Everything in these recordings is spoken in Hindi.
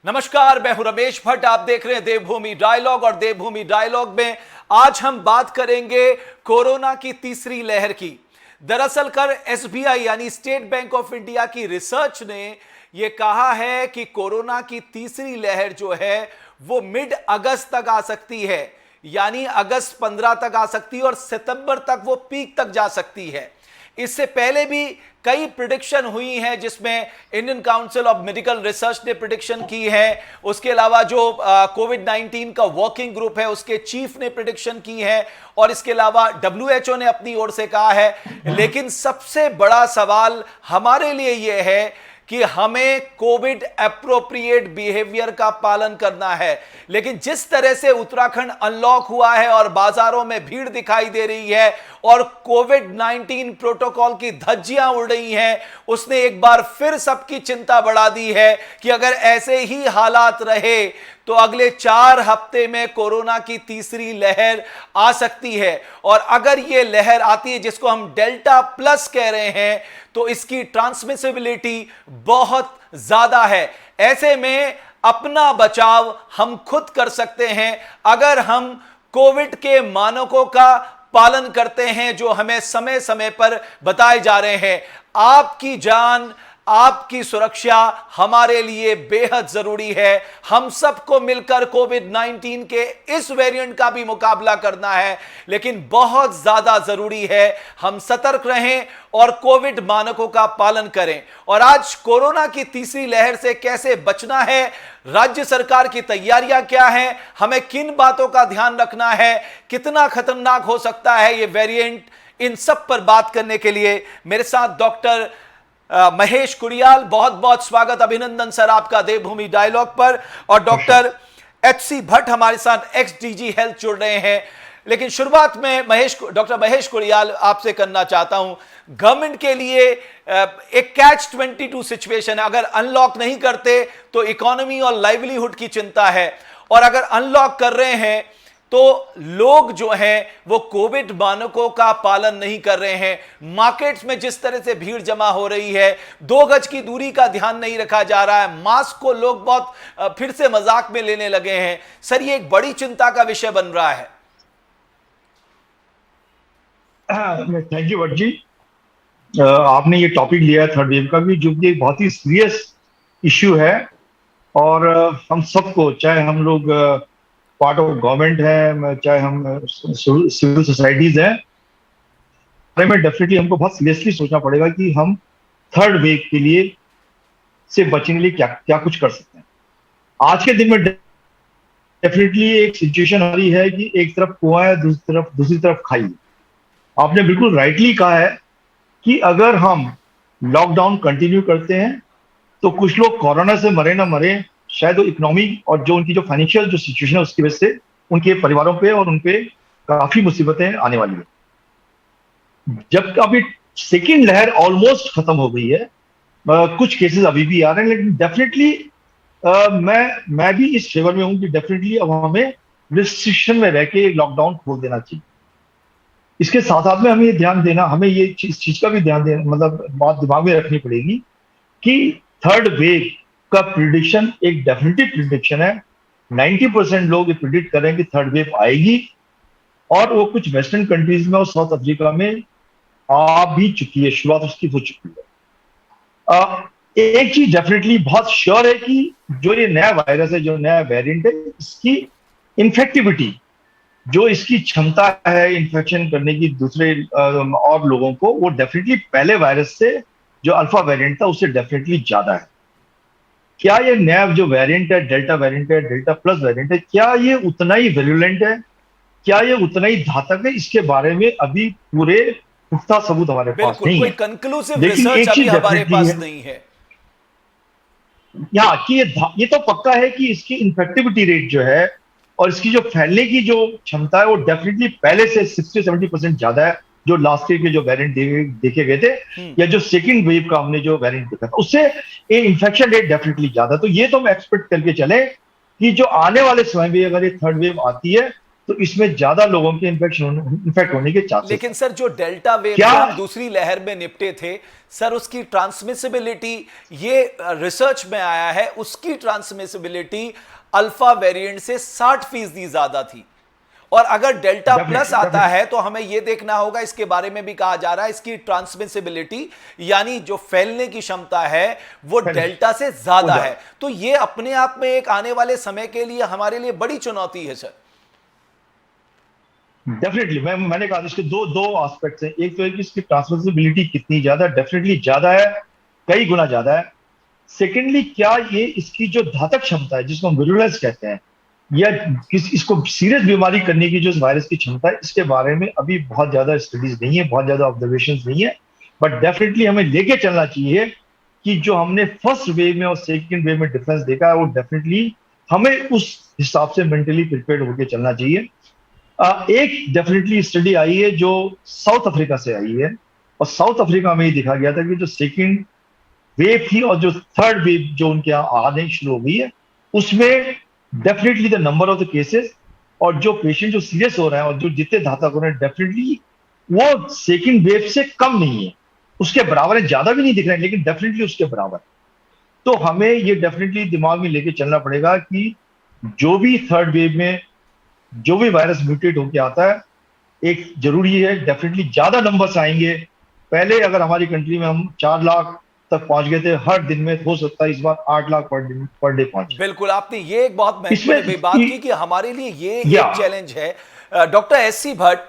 नमस्कार, मैं हूं रमेश भट्ट। आप देख रहे हैं देवभूमि डायलॉग और देवभूमि डायलॉग में आज हम बात करेंगे कोरोना की तीसरी लहर की। दरअसल कर एसबीआई यानी स्टेट बैंक ऑफ इंडिया की रिसर्च ने यह कहा है कि कोरोना की तीसरी लहर जो है वो मिड अगस्त तक आ सकती है, यानी अगस्त 15 तक आ सकती है और सितंबर तक वो पीक तक जा सकती है। इससे पहले भी कई प्रिडिक्शन हुई हैं जिसमें Indian council of medical research ने प्रिडिक्शन की है, उसके अलावा जो कोविड-19 का वर्किंग ग्रुप है उसके चीफ ने प्रिडिक्शन की है और इसके अलावा डब्ल्यूएचओ ने अपनी ओर से कहा है। लेकिन सबसे बड़ा सवाल हमारे लिए यह है कि हमें कोविड एप्रोप्रिएट बिहेवियर का पालन करना है। लेकिन जिस तरह से उत्तराखंड अनलॉक हुआ है और बाजारों में भीड़ दिखाई दे रही है और कोविड-19 प्रोटोकॉल की धज्जियां उड़ रही हैं, उसने एक बार फिर सबकी चिंता बढ़ा दी है कि अगर ऐसे ही हालात रहे तो अगले 4 हफ्ते में कोरोना की तीसरी लहर आ सकती है। और अगर यह लहर आती है जिसको हम डेल्टा प्लस कह रहे हैं, तो इसकी ट्रांसमिसिबिलिटी बहुत ज्यादा है। ऐसे में अपना बचाव हम खुद कर सकते हैं अगर हम कोविड के मानकों का पालन करते हैं जो हमें समय समय पर बताए जा रहे हैं। आपकी जान, आपकी सुरक्षा हमारे लिए बेहद जरूरी है। हम सबको मिलकर कोविड-19 के इस वेरिएंट का भी मुकाबला करना है, लेकिन बहुत ज्यादा जरूरी है हम सतर्क रहें और कोविड मानकों का पालन करें। और आज कोरोना की तीसरी लहर से कैसे बचना है, राज्य सरकार की तैयारियां क्या हैं, हमें किन बातों का ध्यान रखना है, कितना खतरनाक हो सकता है ये वेरिएंट, इन सब पर बात करने के लिए मेरे साथ डॉक्टर महेश कुड़ियाल, बहुत बहुत स्वागत, अभिनंदन सर आपका देवभूमि डायलॉग पर। और डॉक्टर एचसी भट्ट हमारे साथ एक्स डीजी हेल्थ जुड़ रहे हैं। लेकिन शुरुआत में डॉक्टर महेश कुड़ियाल आपसे करना चाहता हूं, गवर्नमेंट के लिए एक कैच 22 सिचुएशन है। अगर अनलॉक नहीं करते तो इकोनॉमी और लाइवलीहुड की चिंता है, और अगर अनलॉक कर रहे हैं तो लोग जो हैं वो कोविड मानकों का पालन नहीं कर रहे हैं। मार्केट्स में जिस तरह से भीड़ जमा हो रही है, 2 गज की दूरी का ध्यान नहीं रखा जा रहा है, मास्क को लोग बहुत फिर से मजाक में लेने लगे हैं। सर, ये एक बड़ी चिंता का विषय बन रहा है। Thank you Bhatt ji. आपने ये टॉपिक लिया है थर्ड वेव का भी, जो कि एक बहुत ही सीरियस इश्यू है। और हम सबको, चाहे हम लोग पार्ट ऑफ गवर्नमेंट है, चाहे हम सिविल सोसाइटीज हैं, में डेफिनेटली हमको बहुत सीरियसली सोचना पड़ेगा कि हम थर्ड वेव के लिए से बचने के लिए क्या क्या कुछ कर सकते हैं। आज के दिन में डेफिनेटली एक सिचुएशन आ रही है कि एक तरफ कुआं है, दूसरी तरफ खाई है। आपने बिल्कुल राइटली कहा है कि अगर हम लॉकडाउन कंटिन्यू करते हैं तो कुछ लोग कोरोना से मरे ना मरे, शायद वो इकोनॉमी और जो उनकी जो फाइनेंशियल जो सिचुएशन है उसकी वजह से उनके परिवारों पे और उनपे काफी मुसीबतें आने वाली है। जब अभी सेकेंड लहर ऑलमोस्ट खत्म हो गई है, कुछ केसेस अभी भी आ रहे हैं, लेकिन डेफिनेटली मैं भी इस फेवर में हूं कि डेफिनेटली अब हमें रिस्ट्रिक्शन में रह के लॉकडाउन खोल देना चाहिए। इसके साथ साथ में हमें ये ध्यान देना, हमें ये इस चीज का भी ध्यान देना, मतलब बात दिमाग में रखनी पड़ेगी कि थर्ड वेव का प्रिडिक्शन एक डेफिनेटिव प्रिडिक्शन है। 90% लोग ये प्रिडिक्ट कर रहे हैं कि थर्ड वेव आएगी, और वो कुछ वेस्टर्न कंट्रीज में और साउथ अफ्रीका में आ भी चुकी है, शुरुआत उसकी हो चुकी है। एक चीज डेफिनेटली बहुत श्योर है कि जो ये नया वायरस है, जो नया वेरिएंट है, इसकी इन्फेक्टिविटी, जो इसकी क्षमता है इन्फेक्शन करने की दूसरे और लोगों को, वो डेफिनेटली पहले वायरस से जो अल्फा वेरिएंट था उससे डेफिनेटली ज्यादा है। क्या ये नया जो वेरिएंट है, डेल्टा वेरिएंट है, डेल्टा प्लस वेरिएंट है, क्या ये उतना ही वेरिएंट है, क्या ये उतना ही घातक है, इसके बारे में अभी पूरे पुख्ता सबूत हमारे पास नहीं कोई है। कंक्लूसिव लेकिन रिसर्च एक अभी चीज हमारे पास है, नहीं है। यहाँ कि ये तो पक्का है कि इसकी इन्फेक्टिविटी रेट जो है और इसकी जो फैलने की जो क्षमता है वो डेफिनेटली पहले से 60-70% ज्यादा है, जो लास्ट ईयर के जो वेरिएंट देखे गए थे, या जो सेकंड वेव का हमने जो वेरिएंट देखा था, उससे ये इन्फेक्शन रेट डेफिनेटली ज्यादा। तो ये तो हम एक्सपेक्ट करके चले कि जो आने वाले समय में अगर ये थर्ड वेव आती है तो इसमें ज्यादा लोगों के इन्फेक्ट होने के चांसेस लेकिन सर जो डेल्टा वेव क्या से हम दूसरी लहर में निपटे थे सर, उसकी ट्रांसमिसिबिलिटी, ये रिसर्च में आया है, उसकी ट्रांसमिसिबिलिटी अल्फा वेरिएंट से 60% ज्यादा थी। और अगर डेल्टा प्लस आता है तो हमें यह देखना होगा, इसके बारे में भी कहा जा रहा है, इसकी ट्रांसमिसिबिलिटी यानी जो फैलने की क्षमता है वो डेल्टा से ज्यादा है। तो ये अपने आप में एक आने वाले समय के लिए हमारे लिए बड़ी चुनौती है सर। डेफिनेटली मैंने कहा इसके दो दो एस्पेक्ट्स हैं। एक तो है कि इसकी ट्रांसमिसिबिलिटी कितनी ज्यादा, डेफिनेटली ज्यादा है, कई गुना ज्यादा है। सेकेंडली, क्या ये इसकी जो घातक क्षमता है जिसको हम विरुलेंस कहते हैं, या इसको सीरियस बीमारी करने की जो इस वायरस की क्षमता है, इसके बारे में अभी बहुत ज्यादा स्टडीज नहीं है, बहुत ज्यादा ऑब्जर्वेशन नहीं है। बट डेफिनेटली हमें लेके चलना चाहिए कि जो हमने फर्स्ट वेव में और सेकेंड वेव में डिफरेंस देखा है, वो डेफिनेटली हमें उस हिसाब से मेंटली प्रिपेयर्ड होकर चलना चाहिए। एक डेफिनेटली स्टडी आई है जो साउथ अफ्रीका से आई है, और साउथ अफ्रीका में ये देखा गया था कि जो सेकेंड वेव थी और जो थर्ड वेव जो उनके यहाँ आने शुरू हो गई है, उसमें definitely the number of the cases और जो पेशेंट जो सीरियस हो रहे हैं और जो जितने घातक हो रहे हैं, डेफिनेटली वो सेकेंड वेव से कम नहीं है, उसके बराबर है। ज्यादा भी नहीं दिख रहे हैं, लेकिन डेफिनेटली उसके बराबर। तो हमें ये डेफिनेटली दिमाग में लेके चलना पड़ेगा कि जो भी थर्ड वेव में जो भी वायरस म्यूटेट होकर आता है, एक जरूरी है, डेफिनेटली ज्यादा नंबर्स आएंगे। पहले अगर हमारी कंट्री में हम 4 लाख तक पहुंच गए थे हर दिन में, हो सकता है इस बार 8 लाख पर डे पहुंचे। बिल्कुल, आपने ये एक बहुत महत्वपूर्ण बात की कि हमारे लिए ये एक चैलेंज है। डॉक्टर एससी भट्ट,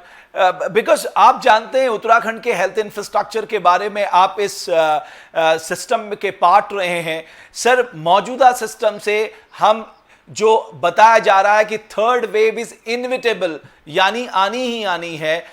बिकॉज आप जानते हैं उत्तराखंड के हेल्थ इंफ्रास्ट्रक्चर के बारे में, आप इस सिस्टम के पार्ट रहे हैं सर। मौजूदा सिस्टम से हम जो बताया जा रहा है कि थर्ड वेव इज इनविटेबल, यानी आनी ही आनी है,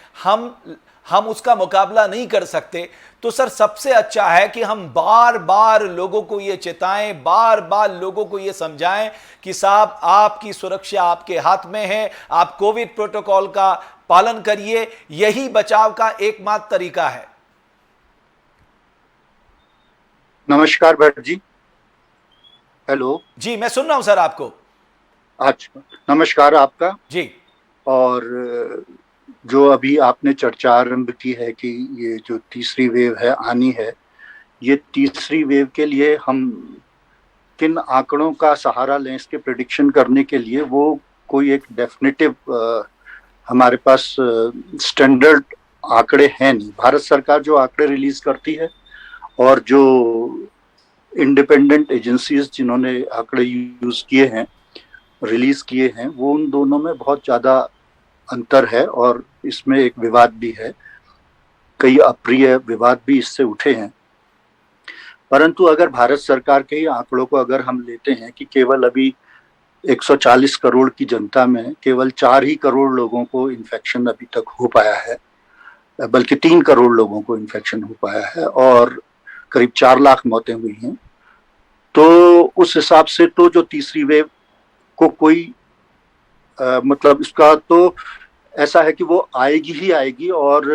हम उसका मुकाबला नहीं कर सकते। तो सर सबसे अच्छा है कि हम बार बार लोगों को ये चेताएं, बार बार लोगों को ये समझाएं कि साहब आपकी सुरक्षा आपके हाथ में है, आप कोविड प्रोटोकॉल का पालन करिए, यही बचाव का एकमात्र तरीका है। नमस्कार भट्ट जी। हेलो जी, मैं सुन रहा हूं सर आपको। अच्छा, नमस्कार आपका जी। और जो अभी आपने चर्चा आरंभ की है कि ये जो तीसरी वेव है आनी है, ये तीसरी वेव के लिए हम किन आंकड़ों का सहारा लें इसके प्रेडिक्शन करने के लिए, वो कोई एक डेफिनेटिव हमारे पास स्टैंडर्ड आंकड़े हैं नहीं। भारत सरकार जो आंकड़े रिलीज करती है और जो इंडिपेंडेंट एजेंसीज जिन्होंने आंकड़े यूज किए हैं, रिलीज किए हैं, वो उन दोनों में बहुत ज़्यादा अंतर है और इसमें एक विवाद भी है, कई अप्रिय विवाद भी इससे उठे हैं। परंतु अगर भारत सरकार के ही आंकड़ों को अगर हम लेते हैं कि केवल अभी 140 करोड़ की जनता में केवल 4 ही करोड़ लोगों को इन्फेक्शन अभी तक हो पाया है, बल्कि 3 करोड़ लोगों को इन्फेक्शन हो पाया है और करीब 4 लाख मौतें हुई हैं, तो उस हिसाब से तो जो तीसरी वेव को कोई मतलब इसका तो ऐसा है कि वो आएगी ही आएगी और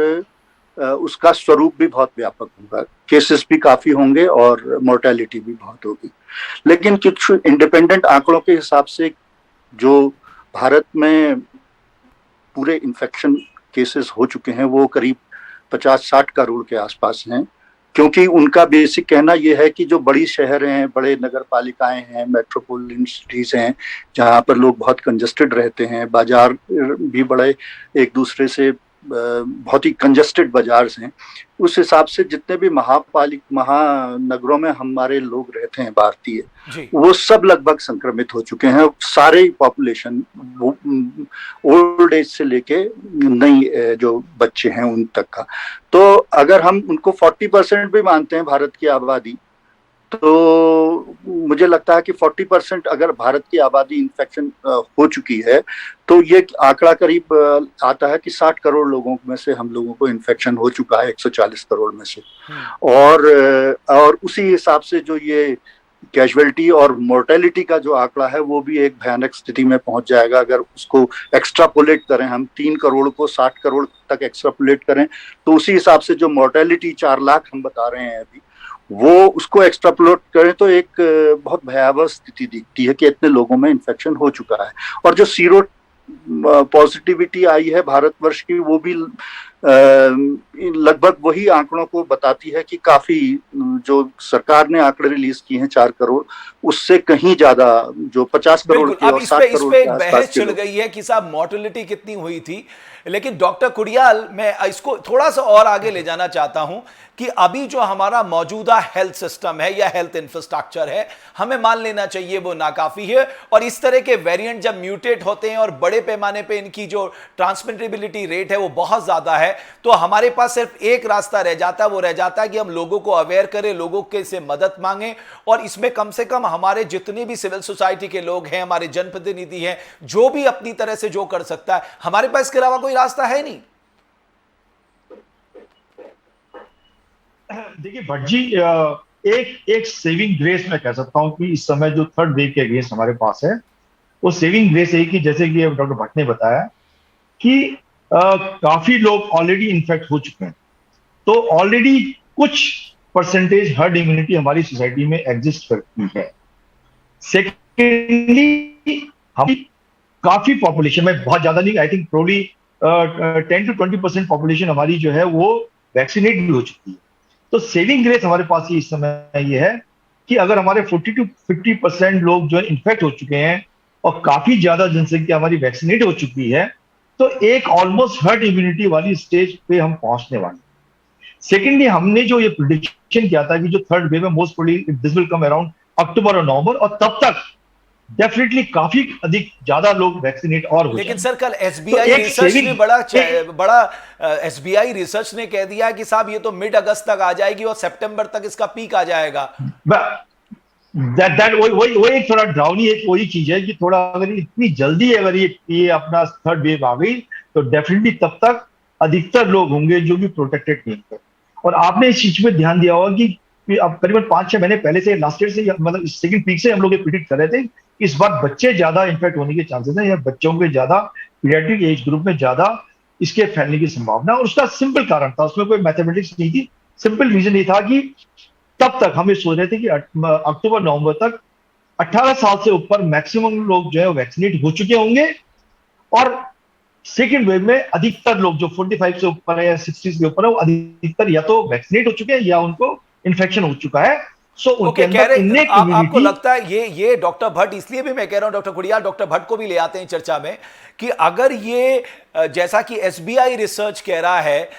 उसका स्वरूप भी बहुत व्यापक होगा, केसेस भी काफी होंगे और मोर्टेलिटी भी बहुत होगी। लेकिन कुछ इंडिपेंडेंट आंकड़ों के हिसाब से जो भारत में पूरे इन्फेक्शन केसेस हो चुके हैं वो करीब 50-60 करोड़ के आसपास हैं, क्योंकि उनका बेसिक कहना यह है कि जो बड़ी शहर हैं, बड़े नगर पालिकाएं हैं, मेट्रोपोलिटन सिटीज हैं, जहाँ पर लोग बहुत कंजस्टेड रहते हैं, बाजार भी बड़े एक दूसरे से बहुत ही कंजस्टेड बाजार हैं, उस हिसाब से जितने भी महानगरों में हमारे लोग रहते हैं भारतीय, वो सब लगभग संक्रमित हो चुके हैं, सारे पॉपुलेशन, ओल्ड एज से लेके नई जो बच्चे हैं उन तक का। तो अगर हम उनको 40% भी मानते हैं भारत की आबादी, तो मुझे लगता है कि 40% अगर भारत की आबादी इन्फेक्शन हो चुकी है, तो ये आंकड़ा करीब आता है कि 60 करोड़ लोगों में से हम लोगों को इन्फेक्शन हो चुका है, 140 करोड़ में से। और उसी हिसाब से जो ये कैजुअलिटी और मोर्टेलिटी का जो आंकड़ा है वो भी एक भयानक स्थिति में पहुंच जाएगा। अगर उसको एक्स्ट्रापोलेट करें, हम 3 करोड़ को 60 करोड़ तक एक्स्ट्रापोलेट करें, तो उसी हिसाब से जो मोर्टेलिटी 4 लाख हम बता रहे हैं अभी, वो उसको एक्स्ट्रापोलेट करें तो एक बहुत भयावह स्थिति दिखती है कि इतने लोगों में इन्फेक्शन हो चुका है। और जो सीरो पॉजिटिविटी आई है भारतवर्ष की, वो भी लगभग वही आंकड़ों को बताती है कि काफी, जो सरकार ने आंकड़े रिलीज किए हैं 4 करोड़, उससे कहीं ज्यादा, जो 50 करोड़ बिल्कुल। के अब और इस 60 पे करोड़ के एक आसपास बहस के छिड़ लोग। गई है कि साहब मोर्टेलिटी कितनी हुई थी, लेकिन डॉक्टर कुडियाल, मैं इसको थोड़ा सा और आगे ले जाना चाहता हूं कि अभी जो हमारा मौजूदा हेल्थ सिस्टम है या हेल्थ इंफ्रास्ट्रक्चर है, हमें मान लेना चाहिए वो नाकाफी है, और इस तरह के वेरिएंट जब म्यूटेट होते हैं और बड़े पैमाने पे इनकी जो ट्रांसमिटेबिलिटी रेट है वो बहुत ज्यादा है, तो हमारे पास सिर्फ एक रास्ता रह जाता है, वो रह जाता है कि हम लोगों को अवेयर करें, लोगों के से मदद मांगें, और इसमें कम से कम हमारे जितने भी सिविल सोसाइटी के लोग हैं, हमारे जनप्रतिनिधि हैं, जो भी अपनी तरह से जो कर सकता है, हमारे पास इसके अलावा कोई रास्ता है नहीं। देखिए भट्ट जी, एक एक सेविंग ग्रेस मैं कह सकता हूं कि इस समय जो थर्ड वेव के अगेंस्ट हमारे पास है, वो सेविंग ग्रेस है कि जैसे कि डॉक्टर भट्ट ने बताया कि काफी लोग ऑलरेडी इन्फेक्ट हो चुके हैं, तो ऑलरेडी कुछ परसेंटेज हर्ड इम्यूनिटी हमारी सोसाइटी में एग्जिस्ट करती है। सेकेंडली, हम काफी पॉपुलेशन में, बहुत ज्यादा नहीं, I think probably 10 to 20% population हमारी जो है वो वैक्सीनेट भी हो चुकी है। तो सेविंग ग्रेस हमारे पास ये इस समय ये है कि अगर हमारे 40 to 50% लोग जो इन्फेक्ट हो चुके हैं और काफी ज्यादा जनसंख्या हमारी वैक्सीनेट हो चुकी है, तो एक ऑलमोस्ट हर्ड इम्यूनिटी वाली स्टेज पे हम पहुंचने वाले हैं। सेकेंडली, हमने जो ये प्रिडिक्शन किया था कि जो थर्ड वेव है most probably this will come around अक्टूबर और नवंबर, और तब तक डेफिनेटली काफी अधिक ज्यादा लोग वैक्सीनेट और हो लेकिन जाएंगे। सर कल तो एसबीआई एक रिसर्च ने सेविंग बड़ा एसबीआई रिसर्च ने कह दिया कि साहब ये तो मिड अगस्त तक आ जाएगी और सितंबर तक इसका पीक आ जाएगा। दैट वही एक थोड़ा ड्राउनी एक वही चीज है कि थोड़ा अगर इतनी जल्दी अगर ये अपना थर्ड वेव आ गई, तो डेफिनेटली तब तक अधिकतर लोग होंगे जो भी प्रोटेक्टेड नहीं थे। और आपने इस चीज पे ध्यान दिया होगा कि अब करीबन 5-6 महीने पहले से, लास्ट ईयर से, मतलब सेकंड पीक से हम लोग ये प्रिडिक्ट कर रहे थे कि इस बार बच्चे ज्यादा इन्फेक्ट होने के चांसेस है, या बच्चों के ज्यादा, पीडियाट्रिक एज ग्रुप में ज्यादा इसके फैलने की संभावना। और उसका सिंपल कारण था, उसमें कोई मैथमेटिक्स नहीं थी, सिंपल रीजन ये था कि तब तक हम ये सोच रहे थे कि अक्टूबर नवंबर तक 18 साल से ऊपर मैक्सिमम लोग जो है वैक्सीनेट हो चुके होंगे, और सेकेंड वेव में अधिकतर लोग जो 45 से ऊपर है या 60 के ऊपर है, वो अधिकतर या तो वैक्सीनेट हो चुके हैं या उनको इन्फेक्शन हो चुका है। सो उनके अंदर इन्नेट आपको इम्यूनिटी। लगता है ये डॉक्टर भट्ट, इसलिए भी मैं कह रहा हूं डॉक्टर कुडियाल, डॉक्टर भट्ट को भी ले आते हैं चर्चा में, कि अगर ये जैसा कि एसबीआई रिसर्च कह रहा है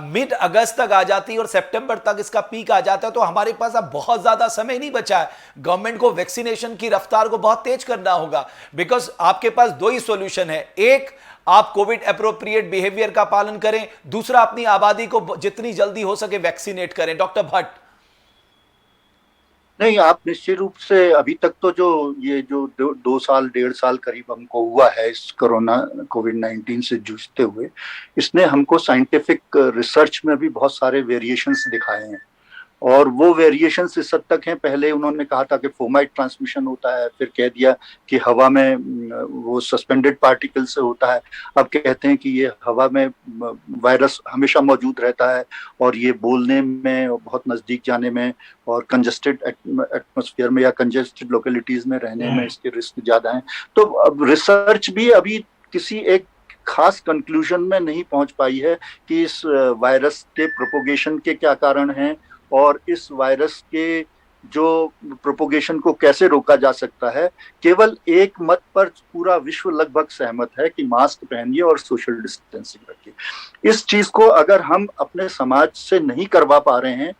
मिड अगस्त तक आ जाती है और सितंबर तक इसका पीक आ जाता है, तो हमारे पास अब बहुत ज्यादा समय नहीं बचा है। गवर्नमेंट को वैक्सीनेशन की रफ्तार को बहुत तेज करना होगा, बिकॉज आपके पास दो ही सॉल्यूशन है, एक आप कोविड एप्रोप्रिएट बिहेवियर का पालन करें, दूसरा अपनी आबादी को जितनी जल्दी हो सके वैक्सीनेट करें। डॉक्टर भट्ट। नहीं, आप निश्चित रूप से, अभी तक तो जो ये जो 2 साल 1.5 साल करीब हमको हुआ है इस कोरोना कोविड-19 से जूझते हुए, इसने हमको साइंटिफिक रिसर्च में भी बहुत सारे वेरिएशंस दिखाए हैं, और वो वेरिएशंस इस हद तक हैं। पहले उन्होंने कहा था कि फोमाइट ट्रांसमिशन होता है, फिर कह दिया कि हवा में वो सस्पेंडेड पार्टिकल से होता है, अब कहते हैं कि ये हवा में वायरस हमेशा मौजूद रहता है, और ये बोलने में और बहुत नज़दीक जाने में और कंजेस्टेड एटमॉस्फेयर में या कंजेस्टेड लोकेलिटीज में रहने में इसके रिस्क ज़्यादा हैं। तो अब रिसर्च भी अभी किसी एक खास कंक्लूजन में नहीं पहुंच पाई है कि इस वायरस के प्रोपोगेशन के क्या कारण हैं, और इस वायरस के जो प्रोपोगेशन को कैसे रोका जा सकता है। केवल एक मत पर पूरा विश्व लगभग सहमत है कि मास्क पहनिए और सोशल डिस्टेंसिंग रखिए। इस चीज को अगर हम अपने समाज से नहीं करवा पा रहे हैं,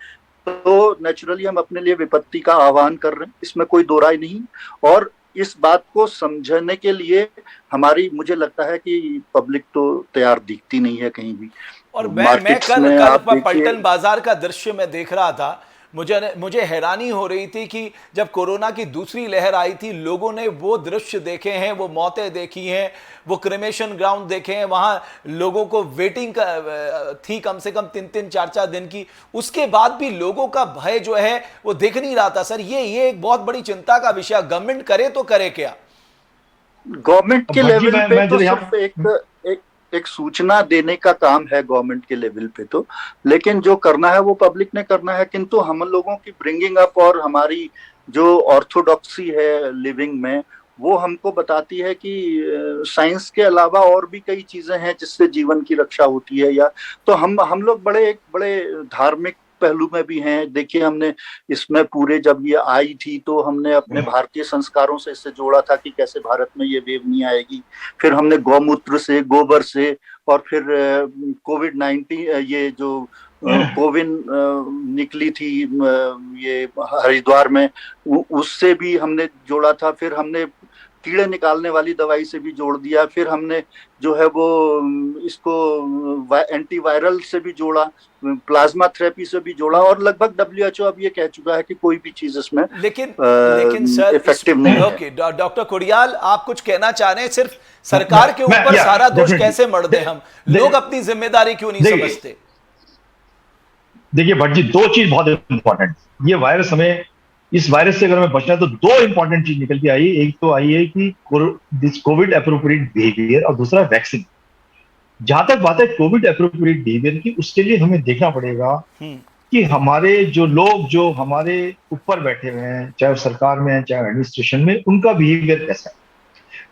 तो नेचुरली हम अपने लिए विपत्ति का आह्वान कर रहे हैं, इसमें कोई दो राय नहीं। और इस बात को समझने के लिए हमारी, मुझे लगता है कि पब्लिक तो तैयार दिखती नहीं है कहीं भी। और मैं कल पलटन बाजार का दृश्य में देख रहा था, मुझे हैरानी हो रही थी कि जब कोरोना की दूसरी लहर आई थी, लोगों ने वो दृश्य देखे हैं, वो मौतें देखी हैं, वो क्रिमेशन ग्राउंड देखे हैं, वहां लोगों को वेटिंग थी कम से कम 3-3, 4-4 दिन की, उसके बाद भी लोगों का भय जो है वो दिख नहीं रहा था। सर ये एक बहुत बड़ी चिंता का विषय, गवर्नमेंट करे तो करे क्या? गवर्नमेंट के लेवल पे तो सिर्फ एक सूचना देने का काम है गवर्नमेंट के लेवल पे तो, लेकिन जो करना है वो पब्लिक ने करना है। किंतु हम लोगों की ब्रिंगिंग अप और हमारी जो ऑर्थोडॉक्सी है लिविंग में, वो हमको बताती है कि साइंस के अलावा और भी कई चीजें हैं जिससे जीवन की रक्षा होती है। या तो हम लोग एक बड़े धार्मिक पहलू में भी हैं। देखिए, हमने इसमें पूरे जब ये आई थी तो हमने अपने भारतीय संस्कारों से इससे जोड़ा था कि कैसे भारत में ये वेव नहीं आएगी। फिर हमने गौमूत्र से, गोबर से, और फिर कोविड-19 ये जो कोविन निकली थी ये हरिद्वार में, उससे भी हमने जोड़ा था। फिर हमने कीड़े निकालने वाली दवाई से भी जोड़ दिया। फिर हमने जो है वो इसको एंटीवायरल से भी जोड़ा, प्लाज्मा थेरेपी से भी जोड़ा, और लगभग WHO अब ये कह चुका है कि कोई भी चीज इसमें लेकिन सर इफेक्टिव नहीं है। ओके डॉक्टर कुडियाल, आप कुछ कहना चाह रहे हैं? सिर्फ सरकार के ऊपर सारा दोष कैसे मढ़ दें हम? लोग अपनी जिम्मेदारी क्यों नहीं समझते? देखिए भट्ट जी, दो चीज बहुत इंपॉर्टेंट। ये वायरस, हमें इस वायरस से अगर हमें बचना है तो दो इंपॉर्टेंट चीज निकल के आई। एक तो आई है कि दिस कोविड एप्रोप्रिएट बिहेवियर, और दूसरा वैक्सीन। जहां तक बात है कोविड एप्रोप्रिएट बिहेवियर की, उसके लिए हमें देखना पड़ेगा कि हमारे जो लोग जो हमारे ऊपर बैठे हुए हैं, चाहे सरकार में है चाहे एडमिनिस्ट्रेशन में, उनका बिहेवियर कैसा है।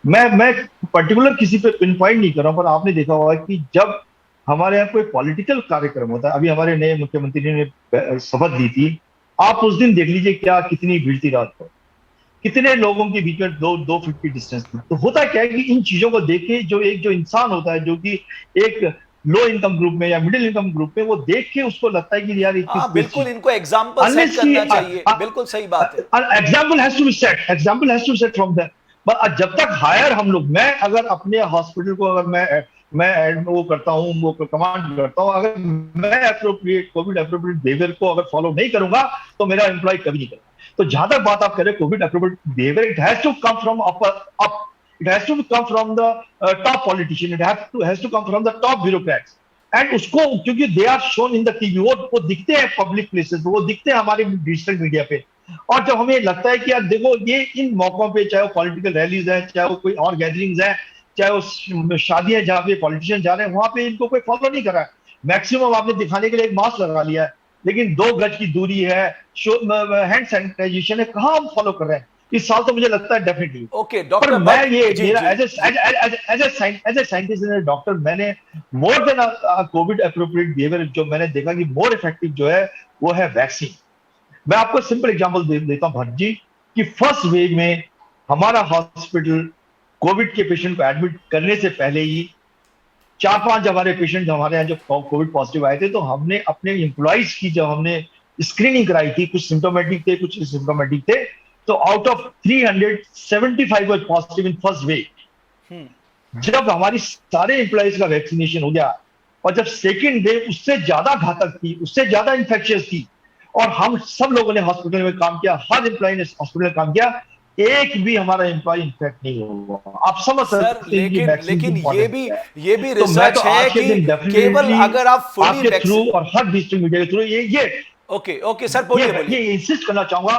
मैं पर्टिकुलर किसी पे पिन पॉइंट नहीं कर रहा हूं, पर आपने देखा होगा कि जब हमारे यहाँ कोई पॉलिटिकल कार्यक्रम होता है, अभी हमारे नए मुख्यमंत्री ने शपथ ली थी, आप उस दिन देख लीजिए क्या कितनी भीड़ थी रात को, कितने लोगों के बीच में 2 फीट की डिस्टेंस थी। तो होता क्या है कि इन चीजों को देख के जो इंसान होता है, जो कि एक लो इनकम ग्रुप में या मिडिल इनकम ग्रुप में, वो देख के उसको लगता है कि यार बिल्कुल इनको एग्जांपल सेट करना चाहिए। बिल्कुल सही बात है। Example has to be set from that. पर जब तक हायर हम लोग, मैं अगर अपने हॉस्पिटल को अगर मैं वो करता हूँ, वो कमांड करता हूँ, अगर मैं एप्रोप्रिएट कोविड एप्रोप्रिएट बिहेवियर को अगर फॉलो नहीं करूंगा तो मेरा एम्प्लॉय कभी नहीं करेगा। तो जहां तक बात आप कह रहे हैं covid appropriate behaviour, it has to come from up, it has to come from the top politician, it has to come from the top bureaucrats. And उसको, क्योंकि they are shown in the TV, वो दिखते हैं पब्लिक प्लेसेस, वो दिखते हैं हमारे डिजिटल मीडिया पे। और जब हमें लगता है कि यार देखो, ये इन मौकों पे, चाहे वो पॉलिटिकल रैलीज है, चाहे वो कोई और गैदरिंग्स है, चाहे वो शादियां जहाँ पे पॉलिटिशियन जा रहे हैं, वहां पे इनको कोई फॉलो नहीं कर रहा है। मैक्सिमम आपने दिखाने के लिए एक मास्क लगा लिया है, लेकिन 2 गज की दूरी है, हैंड सैनिटाइजेशन है, कहाँ हम फॉलो कर रहे हैं? इस साल तो मुझे लगता है डेफिनेटली। ओके डॉक्टर, मैं ये मेरा as a scientist and doctor, मैंने more than covid appropriate behaviour, जो मैंने देखा कि मोर इफेक्टिव जो है वो है वैक्सीन। मैं आपको सिंपल एग्जांपल देता हूं भट्ट जी, कि फर्स्ट वेव में हमारा हॉस्पिटल कोविड के पेशेंट को एडमिट करने से पहले ही 4-5 हमारे पेशेंट हमारे यहाँ जब कोविड पॉजिटिव आए थे, तो हमने अपने एम्प्लॉइज की जब हमने स्क्रीनिंग कराई थी, कुछ सिम्टोमेटिक थे, कुछ सिम्टोमेटिक थे, तो out of 375 was positive in first wave. जब हमारी सारे एम्प्लॉइज का वैक्सीनेशन हो गया, और जब सेकेंड वेव उससे ज्यादा घातक थी, उससे ज्यादा इन्फेक्शियस थी, और हम सब लोगों ने हॉस्पिटल में काम किया, हर एम्प्लॉय ने हॉस्पिटल में काम किया, एक भी हमारा एम्प्लॉय इन्फेक्ट नहीं हुआ। आप समझ सकते हैं कि लेकिन ये भी तो रिसर्च है कि केवल अगर आप फुली आपके थ्रू और हर डिजिटल मीडिया के थ्रू ये ओके सर, बोलिए। ये इंसिस्ट करना चाहूंगा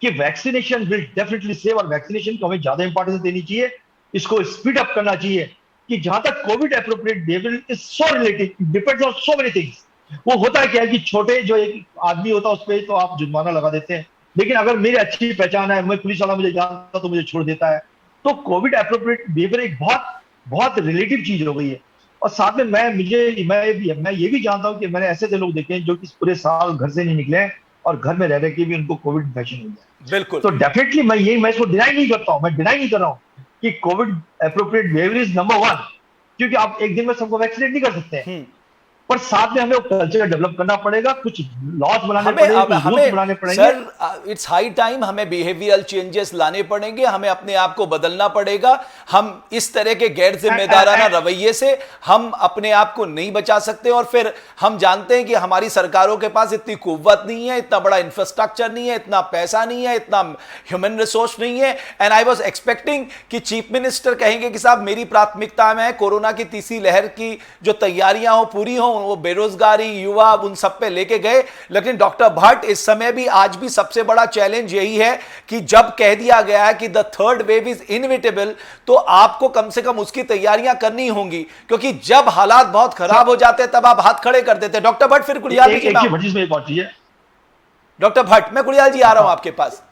कि वैक्सीनेशन विल डेफिनेटली सेव, और वैक्सीनेशन को हमें ज्यादा इंपॉर्टेंस देनी चाहिए, इसको स्पीड अप करना चाहिए। कि जहां तक Covid appropriate behaviour is so related, depends on so many things. वो होता है क्या है कि छोटे जो एक आदमी होता है उस पर तो आप जुर्माना लगा देते हैं, लेकिन अगर मेरी अच्छी पहचान है, मैं पुलिस वाला मुझे जानता तो मुझे छोड़ देता है। तो कोविड एप्रोप्रिएट बिहेवियर एक बहुत रिलेटिव चीज हो गई है। और साथ में मैं ये भी जानता हूं कि मैंने ऐसे लोग देखे हैं जो कि पूरे साल घर से नहीं निकले और घर में रह रहे के भी उनको कोविड इन्फेक्शन हो गया। बिल्कुल। तो डेफिनेटली मैं इसको डिनाई नहीं करता हूं, मैं डिनाई नहीं कर रहा हूं कि Covid appropriate behaviour is number 1, क्योंकि आप एक दिन में सबको वैक्सीनेट नहीं कर सकते हैं। पर साथ में हमें कल्चर डेवलप करना पड़ेगा, कुछ लॉज बनाने पड़ेंगे। सर इट्स हाई टाइम, हमें बिहेवियरल चेंजेस लाने पड़ेंगे, हमें अपने आप को बदलना पड़ेगा। हम इस तरह के गैर जिम्मेदाराना रवैये से हम अपने आप को नहीं बचा सकते। और फिर हम जानते हैं कि हमारी सरकारों के पास इतनी कुव्वत नहीं है, इतना बड़ा इंफ्रास्ट्रक्चर नहीं है, इतना पैसा नहीं है, इतना ह्यूमन रिसोर्स नहीं है। एंड आई वॉज एक्सपेक्टिंग कि चीफ मिनिस्टर कहेंगे कि साहब मेरी प्राथमिकता में कोरोना की तीसरी लहर की जो तैयारियां हो पूरी हो, वो बेरोजगारी, युवा, उन सब पे लेके गए। लेकिन डॉक्टर भट्ट, इस समय भी आज भी सबसे बड़ा चैलेंज यही है कि जब कह दिया गया है कि the third wave is inevitable, तो आपको कम से कम उसकी तैयारियां करनी होंगी, क्योंकि जब हालात बहुत खराब हो जाते हैं तब आप हाथ खड़े कर देते हैं। डॉक्टर भट्ट, फिर कुड़ियाल जी, डॉक्टर भट्ट, मैं कुड़ियाल जी आ रहा हूं आपके पास।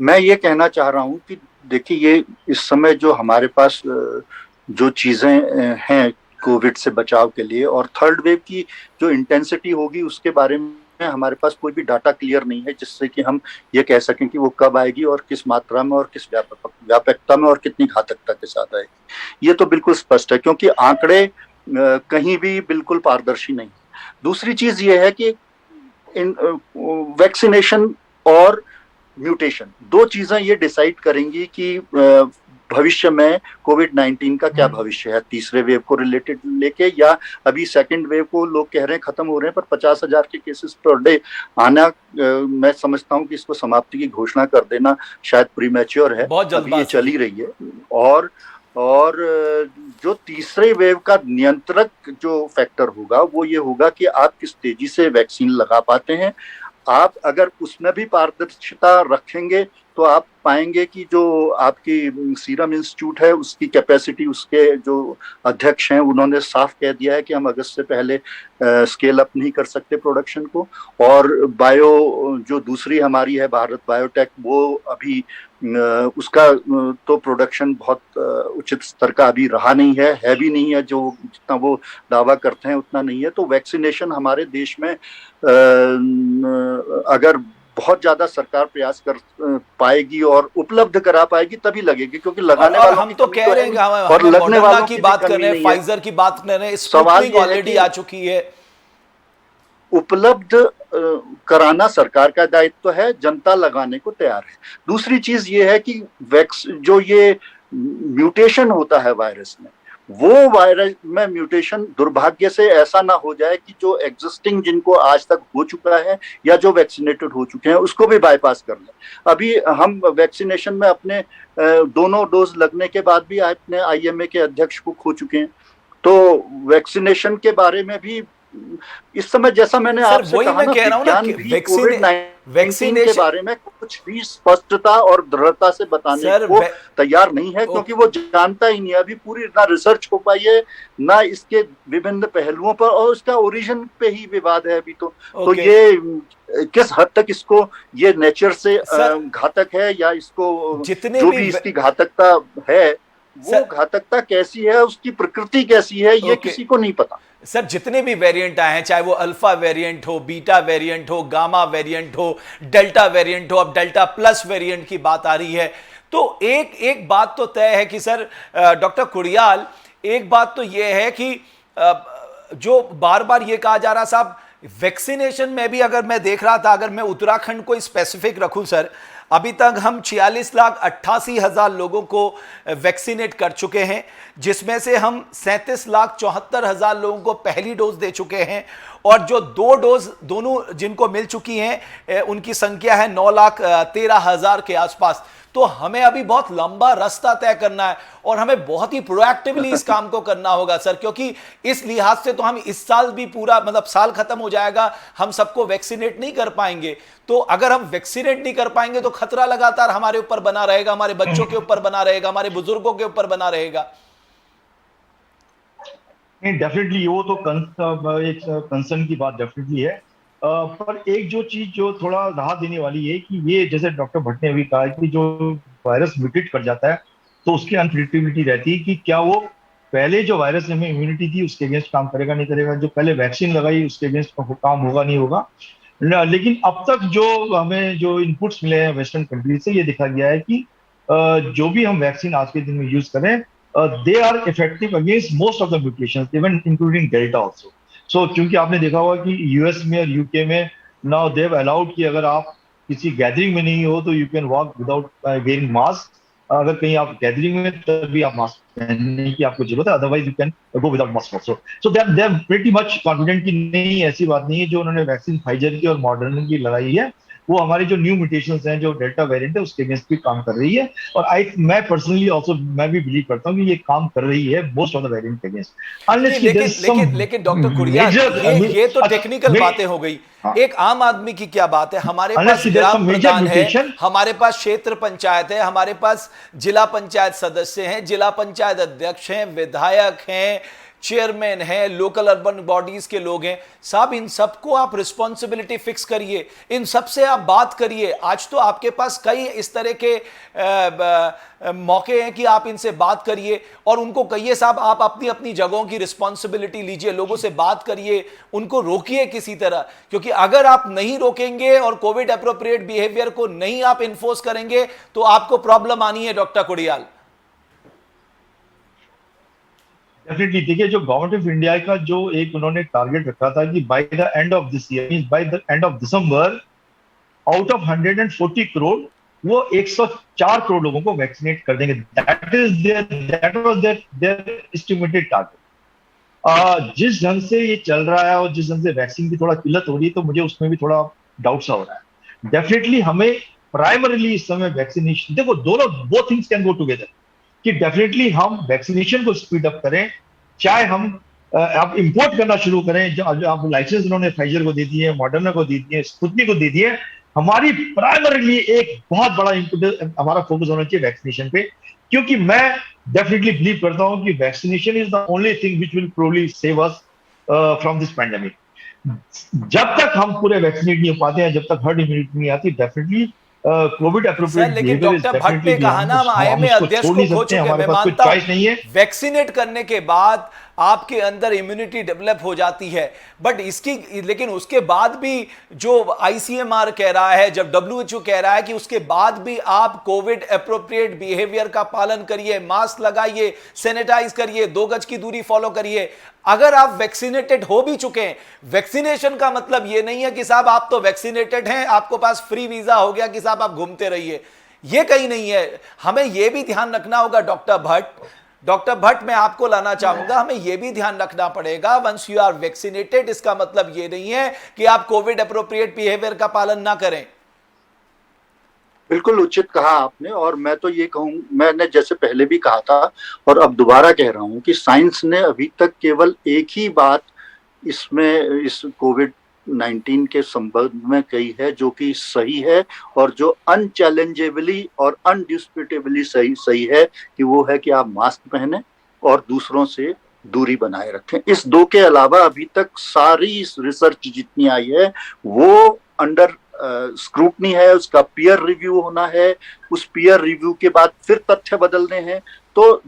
मैं ये कहना चाह रहा हूँ कि देखिए, ये इस समय जो हमारे पास जो चीजें हैं कोविड से बचाव के लिए, और थर्ड वेव की जो इंटेंसिटी होगी उसके बारे में हमारे पास कोई भी डाटा क्लियर नहीं है जिससे कि हम ये कह सकें कि वो कब आएगी और किस मात्रा में और किस व्यापकता में और कितनी घातकता के साथ आएगी। ये तो बिल्कुल स्पष्ट है, क्योंकि आंकड़े कहीं भी बिल्कुल पारदर्शी नहीं। दूसरी चीज ये है कि इन वैक्सीनेशन और म्यूटेशन, दो चीजें ये डिसाइड करेंगी कि भविष्य में कोविड-19 का क्या भविष्य है, तीसरे वेव को रिलेटेड लेके, या अभी सेकंड वेव को लोग कह रहे हैं खत्म हो रहे हैं, पर 50,000 के केसेस पर डे आना, मैं समझता हूं कि इसको समाप्ति की घोषणा कर देना शायद प्रीमैच्योर है। बहुत अभी ये चल ही रही है। और जो तीसरे वेव का नियंत्रक जो फैक्टर होगा वो ये होगा कि आप किस तेजी से वैक्सीन लगा पाते हैं। आप अगर उसमें भी पारदर्शिता रखेंगे तो आप पाएंगे कि जो आपकी सीरम इंस्टीट्यूट है उसकी कैपेसिटी, उसके जो अध्यक्ष हैं उन्होंने साफ कह दिया है कि हम अगस्त से पहले स्केल अप नहीं कर सकते प्रोडक्शन को। और जो दूसरी हमारी है भारत बायोटेक, वो अभी उसका तो प्रोडक्शन बहुत उचित स्तर का अभी रहा नहीं है भी नहीं है, जो जितना वो दावा करते हैं उतना नहीं है। तो वैक्सीनेशन हमारे देश में अगर बहुत ज्यादा सरकार प्रयास कर पाएगी और उपलब्ध करा पाएगी तभी लगेगी, क्योंकि लगाने वालों हम तो कह रहे हैं और लगने वालों की बात कर रहे हैं, फाइजर की बात कर रहे हैं, सवाल ऑलरेडी आ चुकी है। उपलब्ध कराना सरकार का दायित्व है, जनता लगाने को तैयार है। दूसरी चीज ये है कि जो ये म्यूटेशन होता है वायरस में, वो वायरस में म्यूटेशन दुर्भाग्य से ऐसा ना हो जाए कि जो एग्जिस्टिंग जिनको आज तक हो चुका है या जो वैक्सीनेटेड हो चुके हैं उसको भी बाईपास कर लें। अभी हम वैक्सीनेशन में अपने दोनों डोज लगने के बाद भी अपने आईएमए के अध्यक्ष को खो चुके हैं। तो वैक्सीनेशन के बारे में भी इस समय, जैसा मैंने आपसे कहा ना, विज्ञान भी कोविड-19 के बारे में कुछ भी स्पष्टता और दृढ़ता से बताने को तैयार नहीं है, क्योंकि वो जानता ही नहीं है। अभी पूरी ना रिसर्च हो पाई है, ना इसके विभिन्न पहलुओं पर, और उसका ओरिजिन पे ही विवाद है अभी तो ये किस हद तक इसको ये नेचर से घातक है, या इसको जो भी इसकी घातकता है वो घातकता कैसी है, उसकी प्रकृति कैसी है, ये किसी को नहीं पता। सर, जितने भी वेरिएंट आए हैं, चाहे वो अल्फा वेरिएंट हो, बीटा वेरिएंट हो, गामा वेरिएंट हो, डेल्टा वेरिएंट हो, अब डेल्टा प्लस वेरिएंट की बात आ रही है, तो एक बात तो तय है कि सर डॉक्टर कुड़ियाल, एक बात तो यह है कि जो बार बार ये कहा जा रहा साहब, वैक्सीनेशन में भी अगर मैं देख रहा था, अगर मैं उत्तराखंड को स्पेसिफिक रखूं सर, अभी तक हम 46,88,000 लोगों को वैक्सीनेट कर चुके हैं, जिसमें से हम 37,74,000 लोगों को पहली डोज दे चुके हैं, और जो 2 डोज दोनों जिनको मिल चुकी हैं उनकी संख्या है 9,13,000 के आसपास। तो हमें अभी बहुत लंबा रास्ता तय करना है और हमें बहुत ही प्रोएक्टिवली इस काम को करना होगा सर, क्योंकि इस लिहाज से तो हम इस साल भी पूरा, मतलब साल खत्म हो जाएगा, हम सबको वैक्सीनेट नहीं कर पाएंगे। तो अगर हम वैक्सीनेट नहीं कर पाएंगे तो खतरा लगातार हमारे ऊपर बना रहेगा, हमारे बच्चों के ऊपर बना रहेगा, हमारे बुजुर्गों के ऊपर बना रहेगा। नहीं, डेफिनेटली वो तो एक कंसर्न की बात डेफिनेटली है। पर एक जो चीज जो थोड़ा राहत देने वाली है कि ये, जैसे डॉक्टर भट्ट ने अभी कहा कि जो वायरस म्यूटेट कर जाता है तो उसकी अनप्रेडिक्टेबिलिटी रहती है कि क्या वो पहले जो वायरस में इम्यूनिटी थी उसके अगेंस्ट काम करेगा नहीं करेगा, जो पहले वैक्सीन लगाई उसके अगेंस्ट काम होगा नहीं होगा। लेकिन अब तक जो हमें जो इनपुट्स मिले हैं वेस्टर्न कंट्रीज से, ये देखा गया है कि जो भी हम वैक्सीन आज के दिन में यूज करें, they are effective against most of the mutations, even including delta also. So क्योंकि आपने देखा होगा कि यूएस में और यूके में नाउ दे हैव अलाउड कि अगर आप किसी गैदरिंग में नहीं हो तो you can walk without wearing mask. अगर कहीं आप गैदरिंग में, तभी आप मास्क पहनने की आपको जरूरत है, otherwise you can go without mask also. So they are pretty much confident कि नहीं, ऐसी बात नहीं है। जो उन्होंने वैक्सीन फाइजर की और मॉडर्ना की लगाई है वो हमारे जो न्यू म्यूटेशंस हैं, जो डेल्टा वेरिएंट है, उसके अगेंस्ट भी काम कर रही है। और मैं पर्सनली आल्सो मैं भी बिलीव करता हूं कि ये काम कर रही है मोस्ट ऑफ द वेरिएंट के अगेंस्ट। लेकिन डॉक्टर कुड़ियाल, ये तो टेक्निकल बातें हो गई। एक आम आदमी की क्या बात है? हमारे पास ग्राम प्रधान है, हमारे पास क्षेत्र पंचायत है, हमारे पास जिला पंचायत सदस्य हैं, जिला पंचायत अध्यक्ष हैं, विधायक हैं, चेयरमैन हैं, लोकल अर्बन बॉडीज के लोग हैं, साहब इन सबको आप रिस्पॉन्सिबिलिटी फिक्स करिए, इन सबसे आप बात करिए। आज तो आपके पास कई इस तरह के मौके हैं कि आप इनसे बात करिए और उनको कहिए साहब आप अपनी अपनी जगहों की रिस्पॉन्सिबिलिटी लीजिए, लोगों से बात करिए, उनको रोकिए किसी तरह, क्योंकि अगर आप नहीं रोकेंगे और कोविड अप्रोप्रिएट बिहेवियर को नहीं आप इन्फोर्स करेंगे तो आपको प्रॉब्लम आनी है डॉक्टर कुडियाल। डेफिनेटली देखिए, जो गवर्नमेंट ऑफ इंडिया का जो एक उन्होंने टारगेट रखा था कि by the end of this year, means by the end of December, out of 140 crore वो 104 करोड़ लोगों को वैक्सीनेट कर देंगे। That was their estimated target. जिस ढंग से ये चल रहा है और जिस ढंग से वैक्सीन की थोड़ा किल्लत हो रही है, तो मुझे उसमें भी थोड़ा डाउट सा हो रहा है। डेफिनेटली हमें प्राइमरीली इस समय वैक्सीनेशन, देखो दोनों both things can go together, कि डेफिनेटली हम वैक्सीनेशन को स्पीड अप करें, चाहे हम आप इंपोर्ट करना शुरू करें, जो आप लाइसेंस उन्होंने फाइजर को दे दिए, मॉडर्ना को दे दिए, स्पुतनिक को दे दिए। हमारी प्राइमरीली एक बहुत बड़ा इनपुट हमारा फोकस होना चाहिए वैक्सीनेशन पे, क्योंकि मैं डेफिनेटली बिलीव करता हूं कि vaccination is the only thing which will probably save us from this pandemic. जब तक हम पूरे वैक्सीनेट नहीं हो पाते हैं, जब तक हर्ड इम्यूनिटी नहीं आती, डेफिनेटली कोविड अप्रोप्रिएट लेकिन डॉक्टर भट्ट ने कहा ना, हम आईएमए अध्यक्ष को खो चुके हैं, मैं मानता हूं वैक्सीनेट करने के बाद आपके अंदर इम्यूनिटी डेवलप हो जाती है, बट इसकी लेकिन उसके बाद भी जो आईसीएमआर कह रहा है, जब डब्ल्यूएचओ कह रहा है कि उसके बाद भी आप कोविड एप्रोप्रिएट बिहेवियर का पालन करिए, मास्क लगाइए, सैनिटाइज करिए, 2 गज की दूरी फॉलो करिए। अगर आप वैक्सीनेटेड हो भी चुके हैं, वैक्सीनेशन का मतलब यह नहीं है कि साहब आप तो वैक्सीनेटेड हैं, आपको पास फ्री वीजा हो गया कि साहब आप घूमते रहिए, ये कहीं नहीं है। हमें यह भी ध्यान रखना होगा डॉक्टर भट्ट मैं आपको लाना चाहूंगा, हमें यह भी ध्यान रखना पड़ेगा, वंस यू आर वैक्सीनेटेड इसका मतलब यह नहीं है कि आप कोविड एप्रोप्रिएट बिहेवियर का पालन ना करें। बिल्कुल उचित कहा आपने, और मैं तो ये कहूँ, मैंने जैसे पहले भी कहा था और अब दोबारा कह रहा हूँ कि साइंस ने अभी तक केवल एक ही बात इसमें इस कोविड-19 के संबंध में कही है जो कि सही है और जो अनचैलेंजेबली और अनडिस्प्यूटेबली सही है, कि वो है कि आप मास्क पहने और दूसरों से दूरी बनाए रखें। इस दो के अलावा अभी तक सारी रिसर्च जितनी आई है वो अंडर स्क्रूटनी है, उसका पीयर रिव्यू होना है, उस पीयर रिव्यू के बाद फिर तथ्य बदलने हैं। तो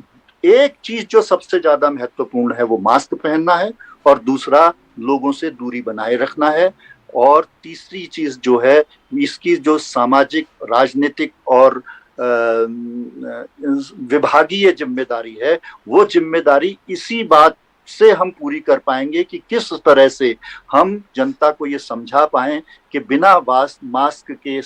एक चीज जो सबसे ज्यादा महत्वपूर्ण है वो मास्क पहनना है, और दूसरा लोगों से दूरी बनाए रखना है, और तीसरी चीज जो है इसकी जो सामाजिक, राजनीतिक और विभागीय जिम्मेदारी है, वो जिम्मेदारी इसी बात से हम पूरी कर पाएंगे कि किस तरह से हम जनता को ये समझा पाएं कि बिना मास्क के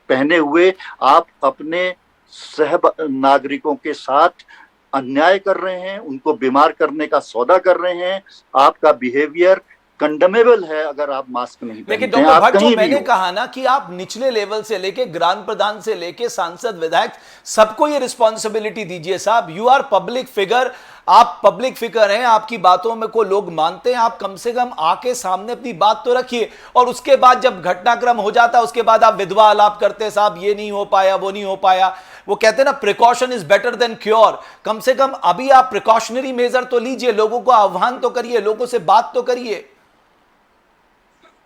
पहने हुए आप अपने सह नागरिकों के साथ अन्याय कर रहे हैं, उनको बीमार करने का सौदा कर रहे हैं, आपका बिहेवियर कंडेमेबल है अगर आप मास्क नहीं पहनते हैं। लेकिन डॉक्टर भट्ट, जो मैंने कहा ना कि आप निचले लेवल से लेके ग्राम प्रधान से लेके सांसद, विधायक, सबको ये रिस्पॉन्सिबिलिटी दीजिए साहब। यू आर पब्लिक फिगर, आप पब्लिक फिगर हैं, आपकी बातों में को लोग मानते हैं, आप कम से कम आके सामने अपनी बात तो रखिए। और उसके बाद जब घटनाक्रम हो जाता है उसके बाद आप विधवा आलाप करते हैं, साहब ये नहीं हो पाया, वो नहीं हो पाया। वो कहते हैं ना, precaution is better than cure. कम से कम अभी आप प्रिकॉशनरी मेजर तो लीजिए, लोगों को आह्वान तो करिए, लोगों से बात तो करिए।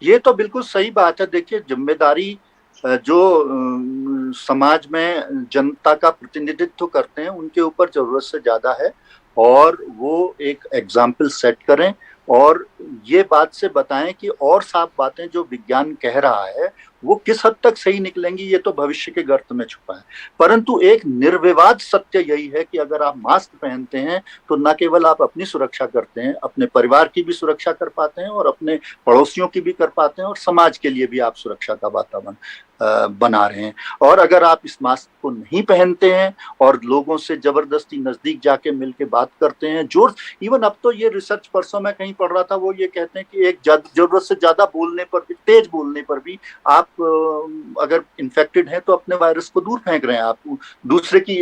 ये तो बिल्कुल सही बात है। देखिए, जिम्मेदारी जो समाज में जनता का प्रतिनिधित्व करते हैं उनके ऊपर जरूरत से ज्यादा है, और वो एक एग्जाम्पल सेट करें और ये बात से बताएं कि और साफ बातें जो विज्ञान कह रहा है वो किस हद तक सही निकलेंगी, ये तो भविष्य के गर्त में छुपा है। परंतु एक निर्विवाद सत्य यही है कि अगर आप मास्क पहनते हैं तो न केवल आप अपनी सुरक्षा करते हैं, अपने परिवार की भी सुरक्षा कर पाते हैं और अपने पड़ोसियों की भी कर पाते हैं, और समाज के लिए भी आप सुरक्षा का वातावरण बना रहे हैं। और अगर आप इस मास्क को नहीं पहनते हैं और लोगों से जबरदस्ती नजदीक जाके मिलके बात करते हैं, जोर इवन अब तो ये रिसर्च परसों मैं कहीं पढ़ रहा था, वो ये कहते हैं कि एक जरूरत से ज्यादा बोलने पर भी, तेज बोलने पर भी आप अगर इन्फेक्टेड हैं तो अपने वायरस को दूर फेंक रहे हैं, आप दूसरे की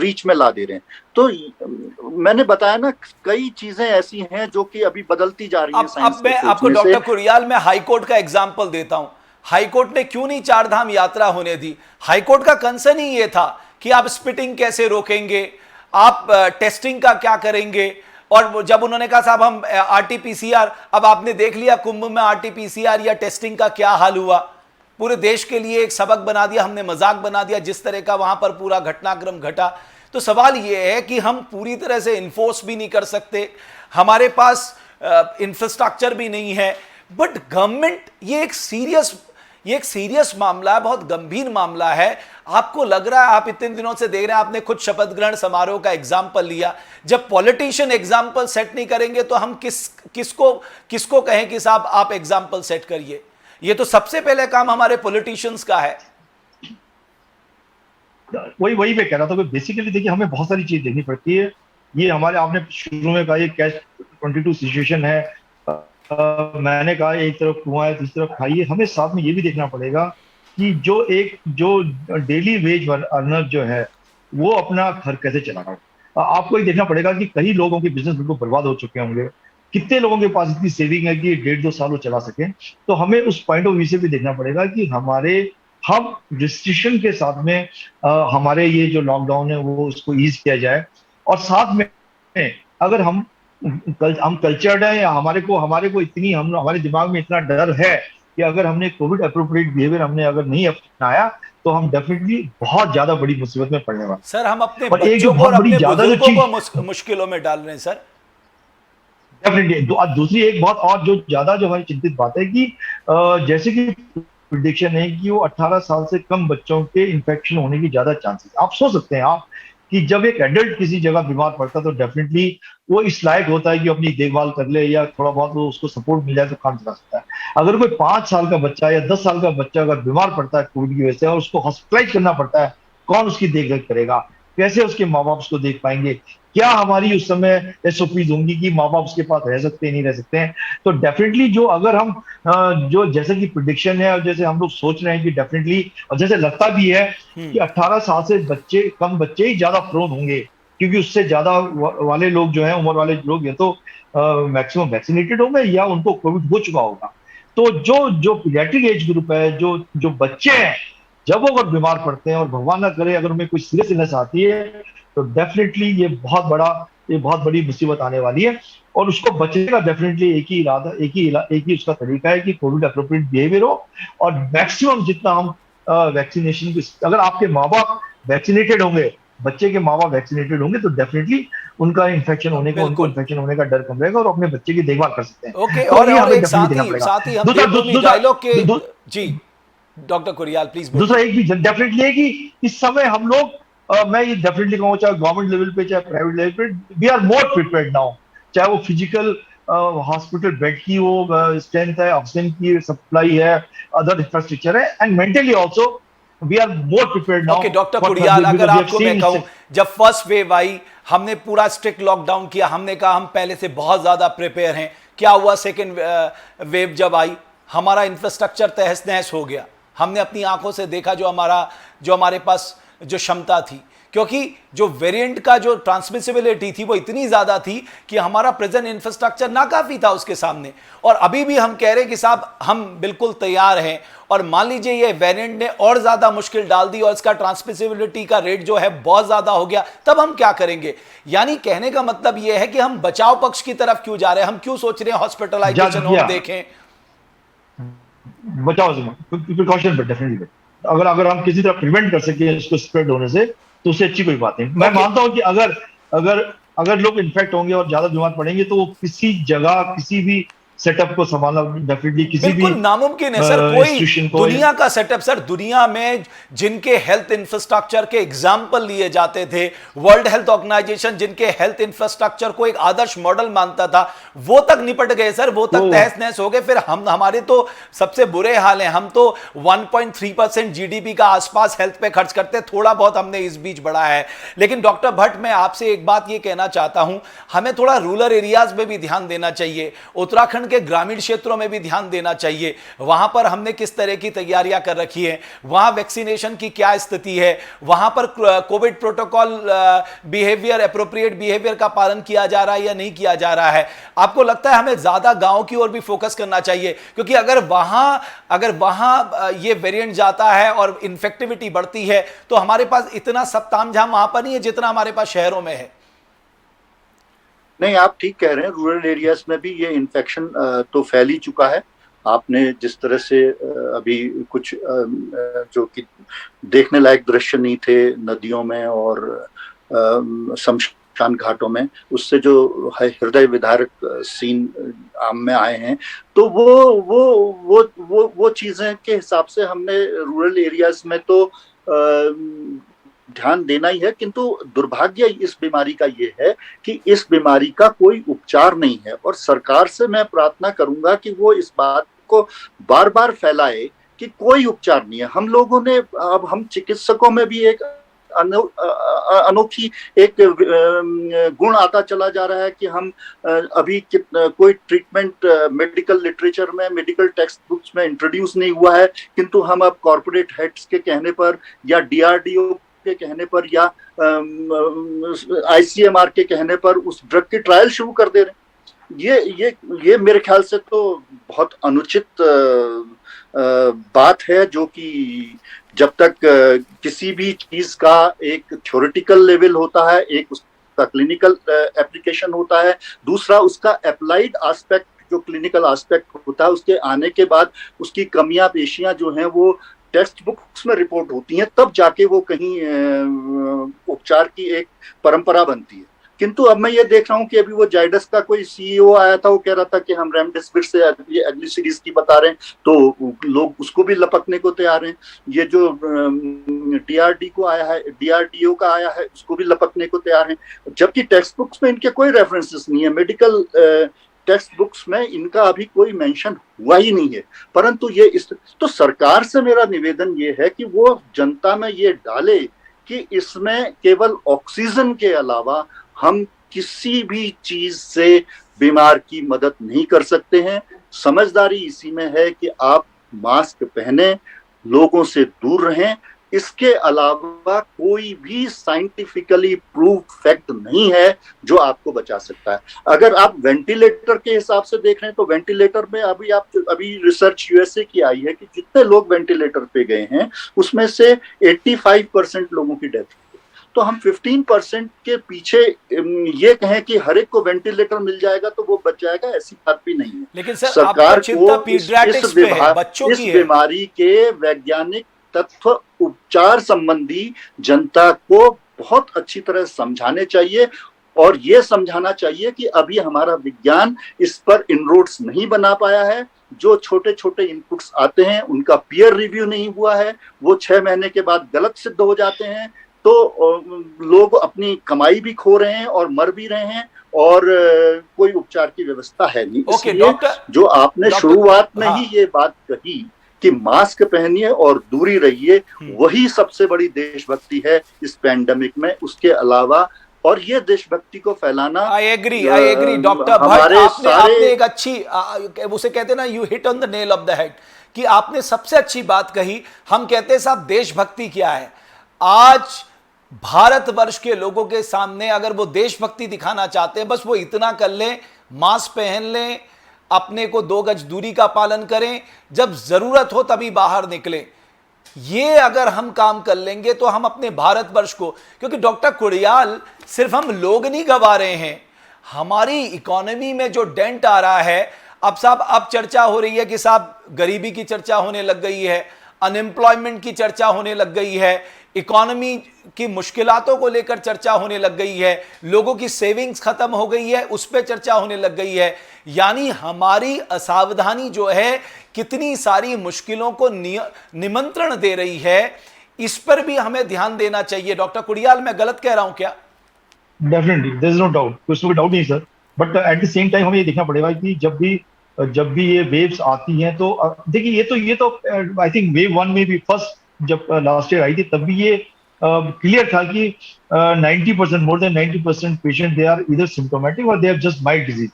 रीच में ला दे रहे हैं। तो मैंने बताया ना, कई चीजें ऐसी हैं जो कि अभी बदलती जा रही हैं। अब मैं आपको डॉक्टर कुरियाल, मैं हाईकोर्ट का एग्जाम्पल देता हूं। हाईकोर्ट ने क्यों नहीं 4 धाम यात्रा होने दी? हाईकोर्ट का कंसर्न ही ये था कि आप स्पिटिंग कैसे रोकेंगे, आप टेस्टिंग का क्या करेंगे, और जब उन्होंने कहा साहब हम आरटीपीसीआर, अब आपने देख लिया कुंभ में आरटीपीसीआर या टेस्टिंग का क्या हाल हुआ, पूरे देश के लिए एक सबक बना दिया, हमने मजाक बना दिया जिस तरह का वहां पर पूरा घटनाक्रम घटा। तो सवाल यह है कि हम पूरी तरह से इन्फोर्स भी नहीं कर सकते, हमारे पास इंफ्रास्ट्रक्चर भी नहीं है, बट गवर्नमेंट, ये एक सीरियस मामला है, बहुत गंभीर मामला है। आपको लग रहा है, आप इतने दिनों से देख रहे हैं, आपने खुद शपथ ग्रहण समारोह का एग्जाम्पल लिया, जब पॉलिटिशियन एग्जाम्पल सेट नहीं करेंगे तो हम किसको कहें कि साहब आप एग्जाम्पल सेट करिए? ये तो सबसे पहले काम हमारे पॉलिटिशियंस का है। वही मैं कह रहा था कि बेसिकली देखिए हमें बहुत सारी चीज देखनी पड़ती है। ये हमारे, आपने शुरू में कहा ये कैच 22 सिचुएशन है, मैंने कहा एक तरफ कुआं है दूसरी तरफ खाई है। हमें साथ में ये भी देखना पड़ेगा कि जो डेली वेज अर्नर जो है वो अपना घर कैसे चला रहा है। आपको ये देखना पड़ेगा कि कई लोगों के बिजनेस बिल्कुल बर्बाद हो चुके होंगे, कितने लोगों के पास इतनी सेविंग है कि 1.5-2 साल वो चला सके। तो हमें उस पॉइंट ऑफ व्यू से भी देखना पड़ेगा कि हम रिस्ट्रिक्शन के साथ में हमारे ये जो लॉकडाउन है वो उसको ईज किया जाए। और साथ में अगर हम कल्चर्ड है या हमारे को इतनी, हम हमारे दिमाग में इतना डर है कि अगर हमने कोविड अप्रोप्रिएट बिहेवियर हमने अगर नहीं अपनाया तो हम डेफिनेटली बहुत ज्यादा बड़ी मुसीबत में पड़ने वाले। सर हम अपने और एक जो बच्चों को बहुत और बड़ी अपने ज्यादा जो बुजुर्गों चीज को मुश्किलों में डाल रहे हैं सर। डेफिनेटली दूसरी एक बहुत और जो ज्यादा जो हमारी चिंतित बात है कि जैसे कि प्रिडिक्शन है कि वो 18 साल से कम बच्चों के इन्फेक्शन होने की ज्यादा चांसेस। आप सोच सकते हैं आप कि जब एक एडल्ट किसी जगह बीमार पड़ता है तो डेफिनेटली वो इस लायक होता है कि अपनी देखभाल कर ले या थोड़ा बहुत वो उसको सपोर्ट मिल जाए तो काम चला सकता है। अगर कोई 5 साल का बच्चा या 10 साल का बच्चा अगर बीमार पड़ता है कोविड की वजह से और उसको हॉस्पिटलाइज करना पड़ता है, कौन उसकी देखरेख करेगा? कैसे उसके माँ बाप उसको देख पाएंगे? क्या हमारी उस समय एसओपीज होंगी कि माँ बाप उसके पास रह सकते हैं नहीं रह सकते हैं? तो डेफिनेटली जो अगर हम जो जैसे कि प्रिडिक्शन है और जैसे हम लोग सोच रहे हैं कि डेफिनेटली, और जैसे लगता भी है कि 18 साल से कम बच्चे ही ज्यादा प्रोन होंगे, क्योंकि उससे ज्यादा वाले लोग जो है, उम्र वाले लोग या तो मैक्सिमम वैक्सीनेटेड होंगे या उनको कोविड हो चुका होगा। तो जो पीडियाट्रिक एज ग्रुप है, जो बच्चे हैं, जब वो अगर बीमार पड़ते हैं और भगवान ना करे अगर उनमें कोई सीरियस इलनेस आती है तो डेफिनेटली ये बहुत बड़ी मुसीबत आने वाली है। और उसको बचने का डेफिनेटली एक ही उसका तरीका है कि कोविड अप्रोप्रिएट बिहेवियर हो और मैक्सिमम जितना हम वैक्सीनेशन की, अगर आपके माँ बाप वैक्सीनेटेड होंगे, बच्चे के माँ बाप वैक्सीनेटेड होंगे तो डेफिनेटली उनको इन्फेक्शन होने का डर कम रहेगा और अपने बच्चे की देखभाल कर सकते हैं। ओके, तो और ये हमें एक डेफिनेटली देखना पड़ेगा। साथ ही हम देवभूमि डायलॉग के, जी डॉक्टर कुरियाल प्लीज। दूसरा एक भी डेफिनेटली है कि इस समय हम लोग, मैं ये डेफिनेटली कहूँ चाहे गवर्नमेंट लेवल पे चाहे प्राइवेट लेवल पे, we are more prepared now. चाहे वो फिजिकल हॉस्पिटल बेड की वो स्ट्रेंथ है, ऑक्सीजन की सप्लाई है, अदर इंफ्रास्ट्रक्चर है, and mentally also we are more prepared now. Okay doctor Kuriyal, अगर आपको मैं कहूं, जब फर्स्ट वेव आई हमने पूरा स्ट्रिक्ट लॉकडाउन किया, हमने कहा हम पहले से बहुत ज्यादा प्रिपेयर हैं। क्या हुआ सेकेंड वेव जब आई, हमारा इंफ्रास्ट्रक्चर तहस नहस हो गया। हमने अपनी आंखों से देखा जो हमारे पास जो क्षमता थी, क्योंकि जो वेरिएंट का जो ट्रांसमिसिबिलिटी थी वो इतनी ज्यादा थी कि हमारा प्रेजेंट इंफ्रास्ट्रक्चर नाकाफी था उसके सामने। और अभी भी हम कह रहे हैं कि साहब हम बिल्कुल तैयार हैं, और मान लीजिए ये वेरिएंट ने और ज्यादा मुश्किल डाल दी और इसका ट्रांसमिसिबिलिटी का रेट जो है बहुत ज्यादा हो गया, तब हम क्या करेंगे? यानी कहने का मतलब ये है कि हम बचाव पक्ष की तरफ क्यों जा रहे हैं, हम क्यों सोच रहे हैं हॉस्पिटलाइजेशन होम देखें? बचाओ प्रिकॉशन, बट डेफिनेटली अगर हम किसी तरह प्रिवेंट कर सके इसको स्प्रेड होने से तो उससे अच्छी कोई बात नहीं। मैं मानता हूं कि अगर लोग इन्फेक्ट होंगे और ज्यादा बीमार पड़ेंगे तो वो किसी जगह किसी भी सेटअप को संभालना डेफिनेटली किसी भी नामुमकिन है सर। कोई दुनिया का सेटअप, सर दुनिया में जिनके हेल्थ इंफ्रास्ट्रक्चर के एग्जाम्पल लिए जाते थे, वर्ल्ड हेल्थ ऑर्गेनाइजेशन जिनके हेल्थ इंफ्रास्ट्रक्चर को एक आदर्श मॉडल मानता था, वो तक निपट गए सर, वो तक तहस नहस हो गए। फिर हमारे तो सबसे बुरे हाल हैं। हम तो 1.3% जीडीपी का आसपास हेल्थ पे खर्च करते, थोड़ा बहुत हमने इस बीच बढ़ाया है। लेकिन डॉक्टर भट्ट, मैं आपसे एक बात ये कहना चाहता हूं, हमें थोड़ा रूरल एरियाज में भी ध्यान देना चाहिए, उत्तराखंड के ग्रामीण क्षेत्रों में भी ध्यान देना चाहिए। वहां पर हमने किस तरह की तैयारियां कर रखी है, वहां वैक्सीनेशन की क्या स्थिति है, वहां पर Covid protocol behaviour, appropriate behaviour का पालन किया जा रहा है या नहीं किया जा रहा है? आपको लगता है हमें ज्यादा गांव की ओर भी फोकस करना चाहिए? क्योंकि अगर वहां ये वेरिएंट जाता है और इन्फेक्टिविटी बढ़ती है तो हमारे पास इतना सब तामझाम वहां पर नहीं है जितना हमारे पास शहरों में है। नहीं, आप ठीक कह रहे हैं, रूरल एरियाज में भी ये इन्फेक्शन तो फैल ही चुका है। आपने जिस तरह से अभी कुछ जो कि देखने लायक दृश्य नहीं थे नदियों में और शमशान घाटों में, उससे जो हृदय विदारक सीन आम में आए हैं, तो वो चीजें के हिसाब से हमने रूरल एरियाज में तो ध्यान देना ही है। किंतु दुर्भाग्य इस बीमारी का ये है कि इस बीमारी का कोई उपचार नहीं है, और सरकार से मैं प्रार्थना करूंगा कि वो इस बात को बार बार फैलाए कि कोई उपचार नहीं है। हम लोगों ने, अब हम चिकित्सकों में भी एक अनोखी एक गुण आता चला जा रहा है कि हम अभी कोई ट्रीटमेंट मेडिकल लिटरेचर में, मेडिकल टेक्स्ट बुक्स में इंट्रोड्यूस नहीं हुआ है, किंतु हम अब कॉर्पोरेट हेड्स के कहने पर या DRDO के कहने पर या ICMR के कहने पर उस ड्रग की ट्रायल शुरू कर दे रहे हैं। ये मेरे ख्याल से तो बहुत अनुचित बात है, जो कि जब तक किसी भी चीज का एक थ्योरेटिकल लेवल होता है, एक उसका क्लिनिकल एप्लीकेशन होता है, दूसरा उसका अप्लाइड एस्पेक्ट जो क्लिनिकल एस्पेक्ट होता है, उसके आने के बाद उसकी कमियां पेशियां जो हैं वो टेक्स्ट बुक्स में रिपोर्ट होती हैं, तब जाके वो कहीं उपचार की एक परंपरा बनती है। किंतु अब मैं ये देख रहा हूँ कि अभी वो जाइडस का कोई CEO आया था, वो कह रहा था कि हम रेमडेसिविर से अगली सीरीज की बता रहे हैं, तो लोग उसको भी लपकने को तैयार हैं। ये जो DRDO का आया है, उसको भी लपकने को तैयार हैं, जबकि टेक्स्ट बुक्स में इनके कोई रेफरेंसेस नहीं है। मेडिकल टेक्स्ट बुक्स में इनका अभी कोई मेंशन हुआ ही नहीं है। परंतु तो सरकार से मेरा निवेदन ये है कि वो जनता में ये डाले कि इसमें केवल ऑक्सीजन के अलावा हम किसी भी चीज से बीमार की मदद नहीं कर सकते हैं। समझदारी इसी में है कि आप मास्क पहने, लोगों से दूर रहें। इसके अलावा कोई भी साइंटिफिकली प्रूव फैक्ट नहीं है जो आपको बचा सकता है। अगर आप वेंटिलेटर के हिसाब से देख रहे हैं तो वेंटिलेटर में अभी रिसर्च USA की आई है कि जितने लोग वेंटिलेटर पे गए हैं उसमें से 85% लोगों की डेथ हुई। तो हम 15% के पीछे ये कहें कि हर एक को वेंटिलेटर मिल जाएगा तो वो बच जाएगा, ऐसी बात भी नहीं है। लेकिन सर, सरकार चिंता को पीडियाट्रिक्स पे है, बच्चों की है। इस बीमारी के वैज्ञानिक तत्व उपचार संबंधी जनता को बहुत अच्छी तरह समझाने चाहिए, और ये समझाना चाहिए कि अभी हमारा विज्ञान इस पर इनरोड्स नहीं बना पाया है। जो छोटे छोटे इनपुट्स आते हैं उनका पीयर रिव्यू नहीं हुआ है, वो 6 महीने के बाद गलत सिद्ध हो जाते हैं, तो लोग अपनी कमाई भी खो रहे हैं और मर भी रहे हैं, और कोई उपचार की व्यवस्था है नहीं। इसलिए जो आपने शुरुआत में ही ये बात कही कि मास्क पहनिए और दूरी रहिए, वही सबसे बड़ी देशभक्ति है इस पैंडेमिक में। उसके अलावा और ये देशभक्ति को फैलाना, आई एग्री डॉक्टर भट्ट, आपने एक अच्छी, उसे कहते हैं ना, you hit on the nail of the head, कि आपने सबसे अच्छी बात कही। हम कहते हैं साहब देशभक्ति क्या है। आज भारतवर्ष के लोगों के सामने अगर वो देशभक्ति दिखाना चाहते हैं, बस वो इतना कर लें, मास्क पहन लें, अपने को 2 गज दूरी का पालन करें, जब जरूरत हो तभी बाहर निकलें। ये अगर हम काम कर लेंगे तो हम अपने भारतवर्ष को, क्योंकि डॉक्टर कुड़ियाल, सिर्फ हम लोग नहीं गवा रहे हैं, हमारी इकोनॉमी में जो डेंट आ रहा है, अब साहब अब चर्चा हो रही है कि साहब गरीबी की चर्चा होने लग गई है, अनएम्प्लॉयमेंट की चर्चा होने लग गई है, इकोनॉमी की मुश्किलातों को लेकर चर्चा होने लग गई है, लोगों की सेविंग्स खत्म हो गई है, उस पर चर्चा होने लग गई है। यानी हमारी असावधानी जो है कितनी सारी मुश्किलों को निमंत्रण दे रही है, इस पर भी हमें ध्यान देना चाहिए। डॉक्टर कुड़ियाल, मैं गलत कह रहा हूं क्या? Definitely, there is no doubt, कोई डाउट नहीं sir, but at the same time हमें ये देखना पड़ेगा कि जब भी ये वेव्स आती हैं तो देखिए, ये तो आई थिंक वेव 1 में भी फर्स्ट जब लास्ट ईयर आई थी तब भी ये क्लियर था कि 90% more than 90% patient they are इधर सिम्टोमेटिक और they have just mild disease.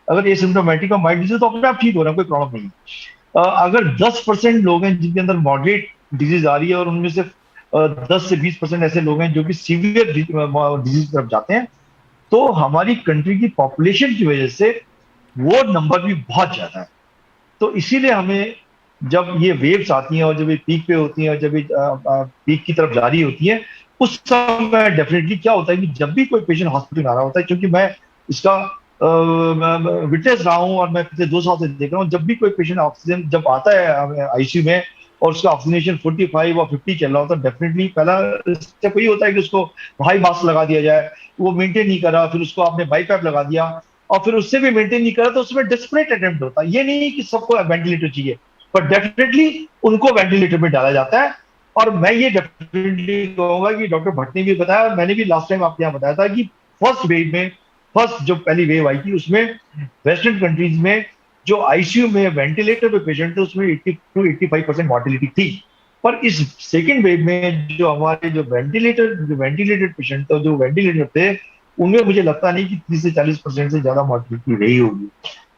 अगर ये सिम्टोमेटिक और माइल्ड डिजीज तो अपने आप ठीक हो रहा है, कोई प्रॉब्लम नहीं है। अगर 10% लोग हैं जिनके अंदर मॉडरेट डिजीज आ रही है और उनमें से 10 से 20% ऐसे लोग हैं जो कि सीवियर डिजीज तरफ जाते हैं, तो हमारी कंट्री की पॉपुलेशन की वजह से वो नंबर भी बहुत ज्यादा है। तो इसीलिए हमें जब ये वेव्स आती हैं और जब ये पीक पे होती हैं और जब ये पीक की तरफ जा रही होती है, उस समय डेफिनेटली क्या होता है कि जब भी कोई पेशेंट हॉस्पिटल आ रहा होता है, क्योंकि मैं इसका विटनेस रहा हूँ, और मैं पिछले 2 साल से देख रहा हूँ, जब भी कोई पेशेंट ऑक्सीजन जब आता है आईसीयू में और उसका ऑक्सीजनेशन 45 और 50 चल रहा होता है, डेफिनेटली पहला स्टेप वही होता है कि उसको हाई मास्क लगा दिया जाए। वो मेंटेन नहीं करा, फिर उसको आपने बाईपैप लगा दिया, और फिर उससे भी मेंटेन नहीं करा तो उसमें डेस्परेट अटेम्प्ट होता है। ये नहीं कि सबको वेंटिलेटर चाहिए, पर डेफिनेटली उनको वेंटिलेटर में डाला जाता है। और मैं ये डेफिनेटली कहूंगा कि डॉक्टर भट्ट ने भी बताया, मैंने भी लास्ट टाइम आपके यहाँ बताया था कि फर्स्ट वेव में, फर्स्ट जो पहली वेव आई थी उसमें वेस्टर्न कंट्रीज में जो आईसीयू में वेंटिलेटर पे पेशेंट थे उसमें 80 to 85% मॉर्टिलिटी थी। पर इस सेकेंड वेव में जो हमारे जो वेंटिलेटेड पेशेंट थे, जो वेंटिलेटर थे, उनमें मुझे लगता नहीं कि 30 से 40% से ज्यादा मॉर्टिलिटी रही होगी।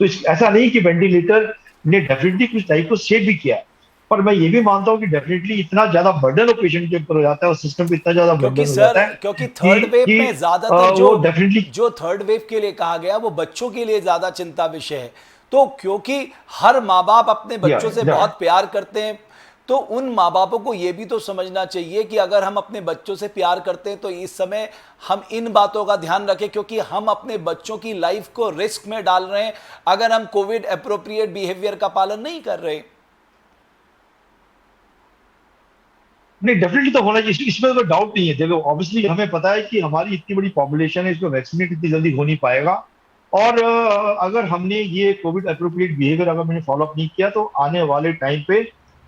तो ऐसा नहीं कि वेंटिलेटर ने डेफिनेटली कुछ टाइप को सेव भी किया है, पर मैं ये भी मानता हूँ कि डेफिनेटली इतना ज्यादा बर्डन पेशेंट के ऊपर हो जाता है और सिस्टम पे इतना ज्यादा क्योंकि बर्डन हो जाता है क्योंकि थर्ड वेव कि में ज्यादातर वो डेफिनेटली जो थर्ड वेव के लिए कहा गया वो बच्चों के लिए ज्यादा चिंता विषय है। तो क्योंकि हर माँ बाप अपने बच्चों से बहुत प्यार करते हैं, तो उन माँ बापों को यह भी तो समझना चाहिए कि अगर हम अपने बच्चों से प्यार करते हैं तो इस समय हम इन बातों का ध्यान रखें, क्योंकि हम अपने बच्चों की लाइफ को रिस्क में डाल रहे हैं अगर हम कोविड एप्रोप्रिएट बिहेवियर का पालन नहीं कर रहे। नहीं, डेफिनेटली तो होना चाहिए, इसमें तो डाउट नहीं है। देखो, ऑब्वियसली हमें पता है कि हमारी इतनी बड़ी पॉपुलेशन है, इसको वैक्सीनेट इतनी जल्दी हो नहीं पाएगा। और अगर हमने ये कोविड एप्रोप्रिएट बिहेवियर अगर मैंने फॉलो अप नहीं किया तो आने वाले टाइम पे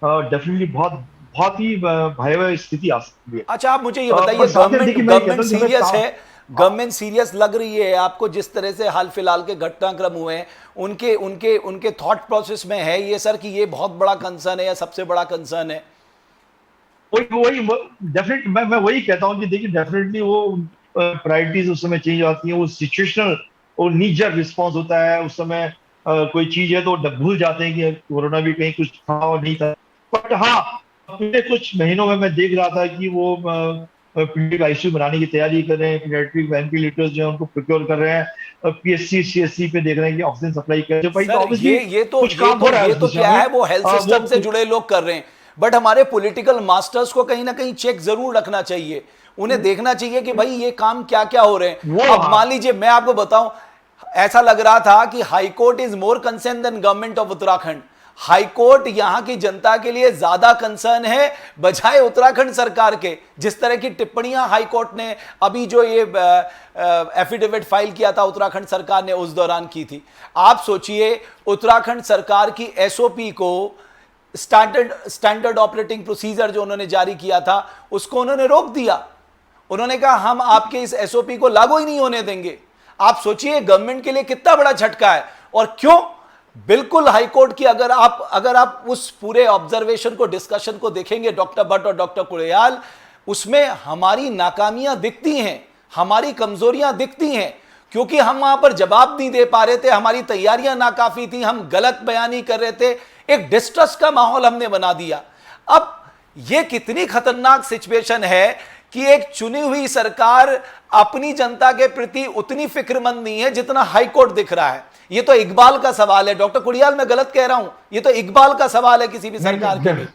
डेफिनेटली बहुत बहुत ही भयावह स्थिति आ सकती है। अच्छा, आप मुझे ये बताइए, पर साथ में देखिए, मैं कहता गवर्नमेंट हूं कि मैं सीरियस काम- है, गवर्नमेंट सीरियस लग रही है आपको जिस तरह से हाल फिलहाल के घटनाक्रम हुए हैं, उनके उनके उनके थॉट प्रोसेस में है ये सर कि ये बहुत बड़ा कंसर्न है या सबसे बड़ा कंसर्न है? वही वही डेफिनेट मैं वही कहता हूँ कि देखिए, डेफिनेटली वो प्रायोरिटीज उस समय चेंज आती हैं, वो सिचुएशनल और नीजर रिस्पॉन्स होता है उस समय। कोई चीज है तो भूल जाते हैं कि कोरोना भी कहीं कुछ था और नहीं था। बट हाँ, पिछले कुछ महीनों में मैं देख रहा था कि वो पीडिक आईसीयू बनाने की तैयारी कर रहे हैं, पीडियाट्रिक वेंटिलेटर्स जो है उनको प्रोक्योर कर रहे हैं, पीएससी सीएससी पे देख रहे हैं कि ऑक्सीजन सप्लाई कर रहे हैं। भाई, तो सर ऑब्वियसली कुछ काम हो रहा है ये उस तो दिशा क्या में। है, वो हेल्थ सिस्टम से जुड़े लोग कर रहे हैं, बट हमारे पॉलिटिकल मास्टर्स को कहीं ना कहीं चेक जरूर रखना चाहिए। उन्हें देखना चाहिए कि भाई ये काम क्या क्या हो रहे हैं। अब मान लीजिए, मैं आपको बताऊं, ऐसा लग रहा था कि high court is more concern than government of Uttarakhand. High court यहां की जनता के लिए ज्यादा कंसर्न है बजाय उत्तराखंड सरकार के। जिस तरह की टिप्पणियां हाई कोर्ट ने अभी जो ये एफिडेविट फाइल किया था उत्तराखंड सरकार ने उस दौरान की थी, आप सोचिए उत्तराखंड सरकार की एसओपी को, स्टैंडर्ड ऑपरेटिंग प्रोसीजर जो उन्होंने जारी किया था, उसको उन्होंने रोक दिया। उन्होंने कहा हम आपके इस एसओपी को लागू ही नहीं होने देंगे। आप सोचिए गवर्नमेंट के लिए कितना बड़ा झटका है। और क्यों? बिल्कुल हाईकोर्ट की अगर आप उस पूरे ऑब्जर्वेशन को, डिस्कशन को देखेंगे डॉक्टर भट्ट और डॉक्टर कुड़ियाल, उसमें हमारी नाकामियां दिखती हैं, हमारी कमजोरियां दिखती हैं, क्योंकि हम वहां पर जवाब नहीं दे पा रहे थे, हमारी तैयारियां नाकाफी थी, हम गलत बयानी कर रहे थे, एक डिस्ट्रस्ट का माहौल हमने बना दिया। अब यह कितनी खतरनाक सिचुएशन है कि एक चुनी हुई सरकार अपनी जनता के प्रति उतनी फिक्रमंद नहीं है जितना हाईकोर्ट दिख रहा है। ये तो इकबाल का सवाल है डॉक्टर कुड़ियाल, मैं गलत कह रहा हूं? ये तो इकबाल का सवाल है किसी भी सरकार के लिए।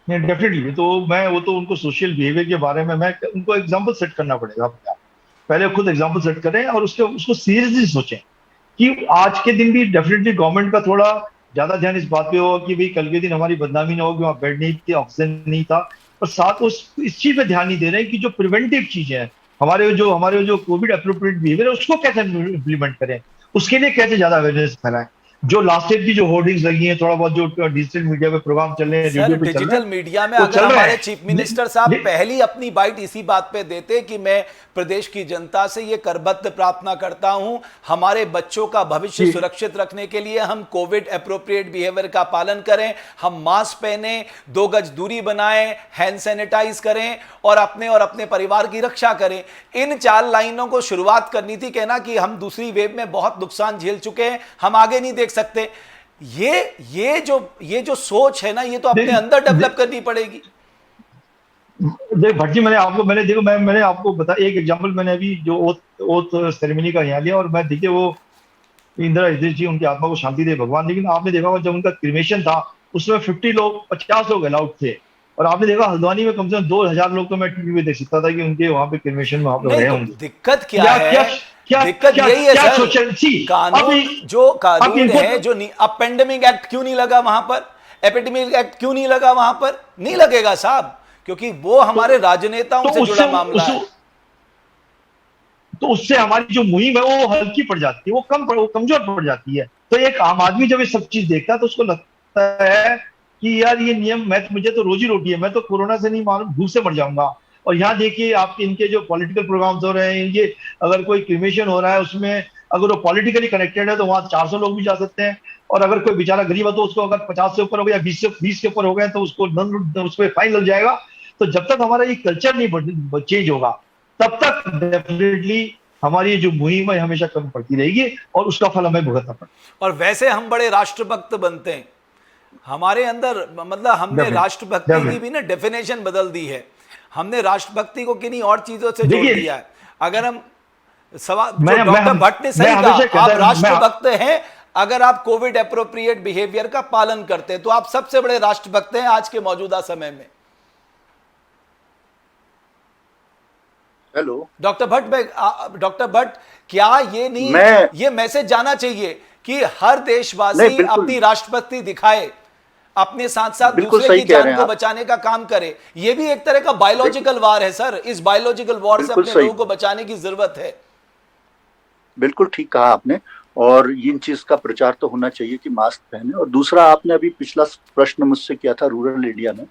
डेफिनेटली, तो मैं वो तो उनको सोशल बिहेवियर के बारे में मैं उनको एग्जांपल सेट करना पड़ेगा। पहले खुद एग्जांपल सेट करें और उसको सीरियसली सोचें कि आज के दिन भी डेफिनेटली गवर्नमेंट का थोड़ा ज्यादा ध्यान इस बात पे होगा कि भाई कल के दिन हमारी बदनामी ना हो कि वहाँ बेड नहीं थी, ऑक्सीजन नहीं था। और साथ उस इस चीज पे ध्यान नहीं दे रहे हैं कि जो प्रिवेंटिव चीजें हैं, हमारे जो कोविड एप्रोप्रिएट बिहेवियर है उसको कैसे इम्प्लीमेंट करें, उसके लिए कैसे ज्यादा अवेयरनेस फैलाएं। जो लास्ट ईयर की जो होर्डिंग्स लगी हैं, थोड़ा बहुत जो डिजिटल मीडिया पे प्रोग्राम चल रहे हैं, रेडियो पे चल रहे डिजिटल हैं, मीडिया में वो अगर चल रहे हमारे हैं। चीफ मिनिस्टर साहब पहली अपनी बाइट इसी बात पे देते कि मैं प्रदेश की जनता से ये करबद्ध प्रार्थना करता हूं, हमारे बच्चों का भविष्य सुरक्षित रखने के लिए हम कोविड एप्रोप्रिएट बिहेवियर का पालन करें, हम मास्क पहने, 2 गज दूरी बनाएं, हैंड सैनिटाइज करें और अपने परिवार की रक्षा करें। इन 4 लाइनों को शुरुआत करनी थी, कहना कि हम दूसरी वेव में बहुत नुकसान झेल चुके हैं, हम आगे नहीं देख सकते। ये जो सोच है ना, ये तो अपने अंदर डेवलप करनी पड़ेगी। देख भट्ट जी, मैंने आपको बता एक एग्जांपल, मैंने अभी जो ओथ सेरेमनी का यहाँ लिया, और मैं देखिए वो इंदिरा हृदय जी, उनकी आत्मा को शांति दे भगवान, लेकिन आपने देखा होगा जब उनका क्रिमेशन था उसमें 50 लोग 50 लोग अलाउड थे, और आपने देखा हल्द्वानी में कम से कम 2000 लोग तो मैं टीवी पे देख सकता था कि उनके वहां पे क्रिमेशन में वहां पे नहीं रहे तो होंगे। दिक्कत क्या क्या है? क्या क्या दिक्कत क्या यही है क्या सर, सोचा सी कानून जो आप कानून इनको है जो नहीं, अब पेंडेमिक एक्ट क्यों नहीं लगा वहां पर? एपिडेमिक एक्ट क्यों नहीं लगा वहां पर? नहीं लगेगा साहब, क्योंकि वो तो हमारे राजनेताओं तो से उससे जुड़ा मामला है। तो उससे हमारी जो मुहिम है वो हल्की पड़ जाती है, वो कमजोर पड़ जाती है। तो एक आम आदमी जब ये सब चीज देखता है तो उसको लगता है कि यार ये नियम, मुझे तो रोजी रोटी है, मैं तो कोरोना से नहीं मालूम भूख से मर जाऊंगा। और यहाँ देखिए आप इनके जो पॉलिटिकल प्रोग्राम्स हो रहे हैं, ये अगर कोई क्रिमेशन हो रहा है उसमें अगर वो पॉलिटिकली कनेक्टेड है तो वहां 400 लोग भी जा सकते हैं। और अगर कोई बेचारा गरीब है तो उसको अगर 50 से ऊपर हो गया, 20 के ऊपर हो गए तो उसको उस पर फाइन लग जाएगा। तो जब तक हमारा ये कल्चर नहीं चेंज होगा तब तक डेफिनेटली हमारी जो मुहिम है हमेशा कम पड़ती रहेगी और उसका फल हमें भुगतना पड़ेगा। और वैसे हम बड़े राष्ट्रभक्त बनते हैं, हमारे अंदर मतलब हमने राष्ट्रभक्ति की भी ना डेफिनेशन बदल दी है। हमने राष्ट्रभक्ति को किन्हीं और चीजों से जोड़ देखिए दिया है। अगर हम सवाल, जो मैं डॉक्टर भट्ट ने मैं सही हमेशा कहा, आप कहता राष्ट्रभक्त हैं अगर आप कोविड अप्रोप्रिएट बिहेवियर का पालन करते हैं, तो आप सबसे बड़े राष्ट्रभक्त हैं आज के मौजूदा समय में। हेलो डॉक्टर भट्ट, क्या ये नहीं, ये मैसेज जाना चाहिए कि हर देशवासी अपनी राष्ट्रभक्ति दिखाए, अपने साथ साथ दूसरे की जान को बचाने का काम करे? ये भी एक तरह का बायोलॉजिकल वॉर है सर, इस बायोलॉजिकल वॉर से अपने लोगों को बचाने की जरूरत है। बिल्कुल ठीक कहा आपने, और इन चीज का प्रचार तो होना चाहिए कि मास्क पहने। और दूसरा, आपने अभी पिछला प्रश्न मुझसे किया था रूरल इंडिया में,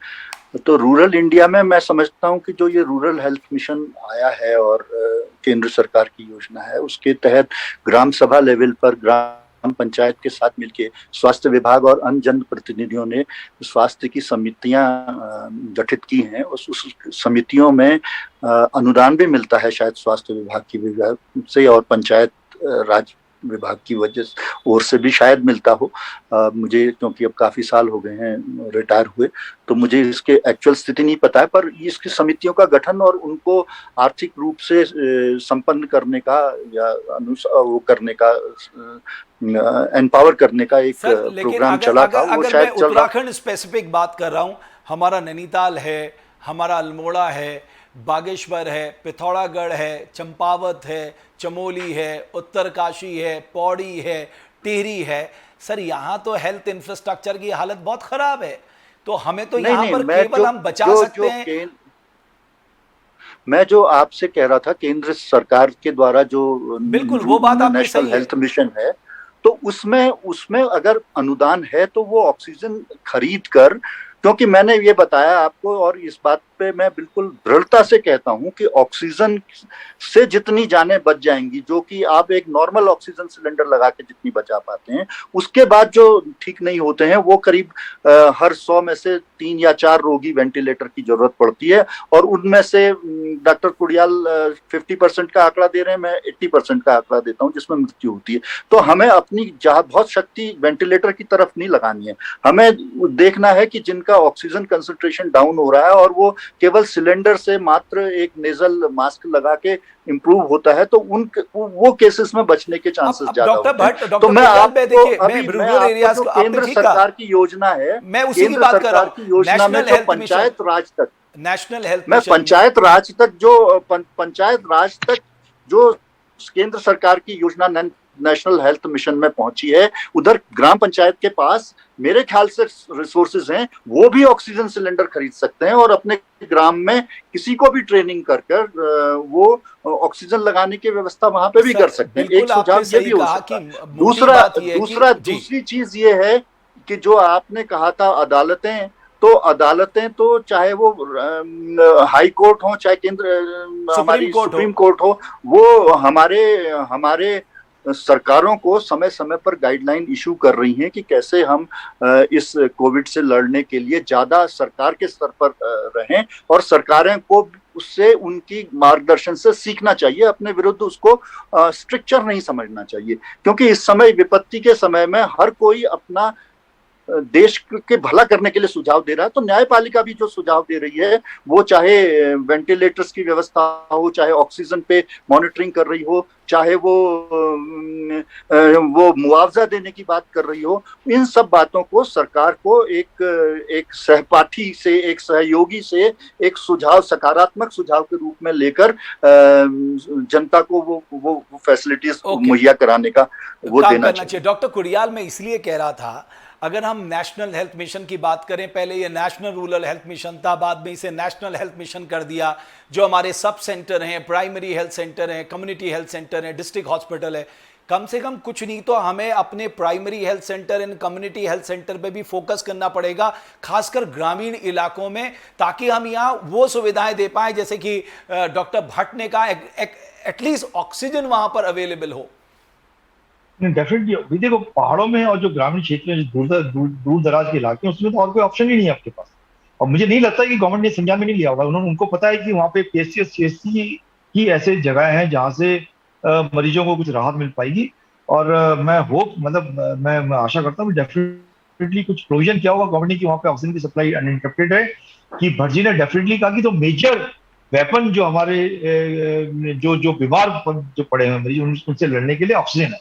तो रूरल इंडिया में मैं समझता हूं कि जो ये रूरल हेल्थ मिशन आया है और केंद्र सरकार की योजना है, उसके तहत ग्राम सभा लेवल पर ग्राम पंचायत के साथ मिलके स्वास्थ्य विभाग और अन्य जन प्रतिनिधियों ने स्वास्थ्य की समितियां गठित की हैं। उस समितियों में अनुदान भी मिलता है शायद स्वास्थ्य विभाग की विभाग से और पंचायत राज विभाग की वजह ओर से भी शायद मिलता हो। मुझे, क्योंकि अब काफी साल हो गए हैं रिटायर हुए, तो मुझे इसके एक्चुअल स्थिति नहीं पता है, पर इसकी समितियों का गठन और उनको आर्थिक रूप से संपन्न करने का या वो करने का, एम्पावर करने का एक प्रोग्राम चला था। वो अगर शायद मैं उत्तराखंड स्पेसिफिक बात कर रहा हूं, हमारा नैनीताल है, हमारा अल्मोड़ा है, बागेश्वर है, पिथौरागढ़ है, चंपावत है, चमोली है, उत्तरकाशी है, पौड़ी है, टिहरी है, सर यहाँ तो हेल्थ इंफ्रास्ट्रक्चर की हालत बहुत खराब है। तो हमें तो यहाँ पर केवल हम बचा सकते हैं। मैं जो आपसे कह रहा था, केंद्र सरकार के द्वारा जो बिल्कुल वो बात आपकी सही है, नेशनल हेल्थ मिशन है, तो उसमें अगर अनुदान है तो वो ऑक्सीजन खरीद कर, क्योंकि मैंने ये बताया आपको और इस बात पे मैं बिल्कुल दृढ़ता से कहता हूं कि ऑक्सीजन से जितनी जानें बच जाएंगी, जो कि आप एक नॉर्मल ऑक्सीजन सिलेंडर लगा के जितनी बचा पाते हैं, उसके बाद जो ठीक नहीं होते हैं वो करीब हर 100 में से 3 या 4 रोगी वेंटिलेटर की जरूरत पड़ती है। और उनमें से डॉक्टर कुड़ियाल 50% का आंकड़ा दे रहे हैं, मैं 80% का आंकड़ा देता हूं जिसमें मृत्यु होती है। तो हमें अपनी बहुत शक्ति वेंटिलेटर की तरफ नहीं लगानी है, हमें देखना है कि जिनका ऑक्सीजन कंसंट्रेशन डाउन हो रहा है और वो केवल सिलेंडर से मात्र एक नेजल मास्क लगा के इंप्रूव होता है, तो वो केसेस में बचने के चांसेस ज्यादा होते हैं। तो मैं आपको अभी केंद्र सरकार की योजना है, मैं उसी की बात कर रहा हूं, योजना में जो पंचायत राज तक, नेशनल हेल्थ, मैं पंचायत राज तक जो केंद्र सरकार की योजना नेशनल हेल्थ मिशन में पहुंची है, उधर ग्राम पंचायत के पास मेरे ख्याल से रिसोर्सेज हैं, वो भी ऑक्सीजन सिलेंडर खरीद सकते हैं और अपने ग्राम में किसी को भी ट्रेनिंग कर वो ऑक्सीजन लगाने की व्यवस्था वहां पे भी कर सकते हैं। एक सुझाव ये भी हो सकता है। दूसरी चीज ये है कि जो आपने कहा था अदालतें तो चाहे वो हाई कोर्ट हो चाहे केंद्र हमारी सुप्रीम कोर्ट हो, वो हमारे सरकारों को समय समय पर गाइडलाइन इशू कर रही हैं कि कैसे हम इस कोविड से लड़ने के लिए ज्यादा सरकार के स्तर पर रहें, और सरकारें को उससे उनकी मार्गदर्शन से सीखना चाहिए, अपने विरुद्ध उसको स्ट्रिक्चर नहीं समझना चाहिए, क्योंकि इस समय विपत्ति के समय में हर कोई अपना देश के भला करने के लिए सुझाव दे रहा है। तो न्यायपालिका भी जो सुझाव दे रही है, वो चाहे वेंटिलेटर्स की व्यवस्था हो, चाहे ऑक्सीजन पे मॉनिटरिंग कर रही हो, चाहे वो मुआवजा देने की बात कर रही हो, इन सब बातों को सरकार को एक सहपाठी से, एक सहयोगी से एक सुझाव, सकारात्मक सुझाव के रूप में लेकर जनता को वो फैसिलिटीज मुहैया कराने का वो देना चाहिए। डॉक्टर कुरियाल, मैं इसलिए कह रहा था, अगर हम नेशनल हेल्थ मिशन की बात करें, पहले ये नेशनल रूरल हेल्थ मिशन था, बाद में इसे नेशनल हेल्थ मिशन कर दिया। जो हमारे सब सेंटर हैं, प्राइमरी हेल्थ सेंटर हैं, कम्युनिटी हेल्थ सेंटर हैं, डिस्ट्रिक्ट हॉस्पिटल है, कम से कम कुछ नहीं तो हमें अपने primary health centre and community health centre पे भी फोकस करना पड़ेगा, खासकर ग्रामीण इलाकों में, ताकि हम यहाँ वो सुविधाएं दे पाएं जैसे कि डॉक्टर भट्ट ने कहा, एटलीस्ट ऑक्सीजन वहां पर अवेलेबल हो। डेफिनेटली अभी देखो, पहाड़ों में और जो ग्रामीण क्षेत्र में, दूर दराज के इलाके हैं, उसमें तो और कोई ऑप्शन ही नहीं है आपके पास। और मुझे नहीं लगता कि गवर्नमेंट ने संज्ञान में नहीं लिया होगा। उनको पता है कि वहाँ पे पीएचसी सीएचसी की ऐसे जगह हैं जहाँ से मरीजों को कुछ राहत मिल पाएगी। और मैं आशा करता हूँ डेफिनेटली कुछ प्रोविजन किया होगा गवर्नमेंट ने कि वहाँ पे ऑक्सीजन की सप्लाई अनइंटरप्टेड है। कि भटजी ने डेफिनेटली कहा कि तो मेजर वेपन जो हमारे जो बीमार जो पड़े हैं मरीज, उनसे लड़ने के लिए ऑक्सीजन है।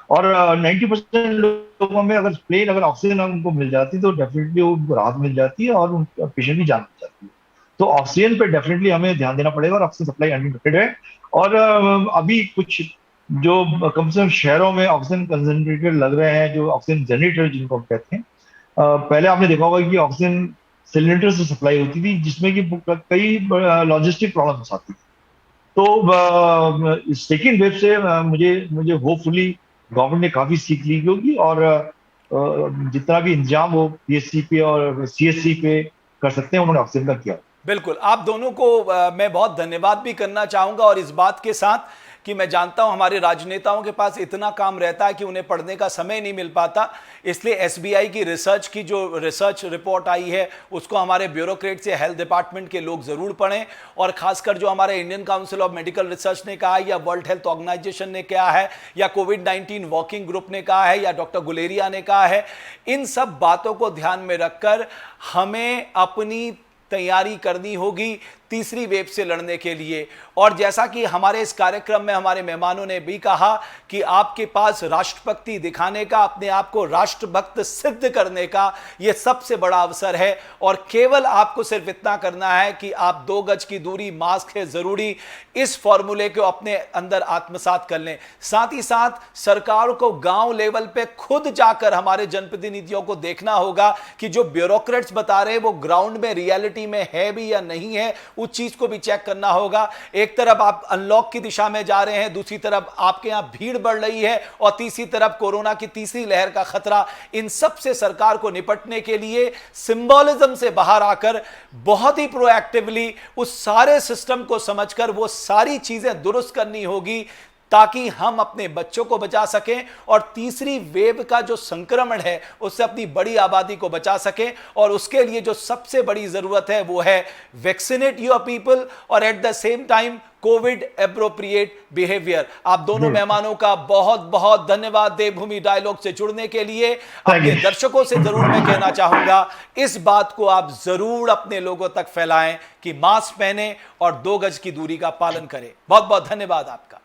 और 90% लोगों में अगर ऑक्सीजन उनको मिल जाती तो डेफिनेटली वो राहत मिल जाती है और पेशेंट की जान बच जाती है। तो ऑक्सीजन पे डेफिनेटली हमें ध्यान देना पड़ेगा और ऑक्सीजन सप्लाई अनलिमिटेड है। और अभी कुछ जो कम से कम शहरों में ऑक्सीजन कंसंट्रेटर लग रहे हैं, जो ऑक्सीजन जनरेटर जिनको हम कहते हैं, पहले आपने देखा होगा कि ऑक्सीजन सिलेंडर से सप्लाई होती थी, जिसमें कि कई लॉजिस्टिक प्रॉब्लम्स आती थी। तो सेकेंड वेव से मुझे होपफुली गवर्नमेंट ने काफी सीख ली होगी और जितना भी इंतजाम वो पीएचसी पे और सीएचसी पे कर सकते हैं उन्होंने ऑक्सीजन का किया। बिल्कुल, आप दोनों को मैं बहुत धन्यवाद भी करना चाहूंगा, और इस बात के साथ कि मैं जानता हूं हमारे राजनेताओं के पास इतना काम रहता है कि उन्हें पढ़ने का समय नहीं मिल पाता, इसलिए एसबीआई की रिसर्च की जो रिसर्च रिपोर्ट आई है उसको हमारे ब्यूरोक्रेट्स या हेल्थ डिपार्टमेंट के लोग जरूर पढ़ें। और खासकर जो हमारे Indian council of medical research ने कहा है, या वर्ल्ड हेल्थ ऑर्गेनाइजेशन ने कहा है, या कोविड-19 वर्किंग ग्रुप ने कहा है, या डॉक्टर गुलेरिया ने कहा है, इन सब बातों को ध्यान में रखकर हमें अपनी तैयारी करनी होगी तीसरी वेव से लड़ने के लिए। और जैसा कि हमारे इस कार्यक्रम में हमारे मेहमानों ने भी कहा कि आपके पास राष्ट्रभक्ति दिखाने का, अपने आप को राष्ट्रभक्त सिद्ध करने का यह सबसे बड़ा अवसर है। और केवल आपको सिर्फ इतना करना है कि आप 2 गज की दूरी, मास्क है जरूरी, इस फॉर्मूले को अपने अंदर आत्मसात कर लें। साथ ही साथ सरकार को गांव लेवल पे खुद जाकर हमारे जनप्रतिनिधियों को देखना होगा कि जो ब्यूरोक्रेट्स बता रहे हैं वो ग्राउंड में रियलिटी में है भी या नहीं है, उस चीज को भी चेक करना होगा। एक तरफ आप अनलॉक की दिशा में जा रहे हैं, दूसरी तरफ आपके यहां भीड़ बढ़ रही है, और तीसरी तरफ कोरोना की तीसरी लहर का खतरा। इन सब से सरकार को निपटने के लिए सिंबॉलिज्म से बाहर आकर बहुत ही प्रोएक्टिवली उस सारे सिस्टम को समझकर वो सारी चीजें दुरुस्त करनी होगी, ताकि हम अपने बच्चों को बचा सकें और तीसरी वेव का जो संक्रमण है उससे अपनी बड़ी आबादी को बचा सकें। और उसके लिए जो सबसे बड़ी जरूरत है वो है वैक्सीनेट योर पीपल और eight the same time Covid appropriate behaviour. आप दोनों मेहमानों का बहुत बहुत धन्यवाद देवभूमि डायलॉग से जुड़ने के लिए। अपने दर्शकों से जरूर मैं कहना चाहूंगा, इस बात को आप जरूर अपने लोगों तक फैलाएं कि मास्क पहने और 2 गज की दूरी का पालन करें। बहुत बहुत धन्यवाद आपका।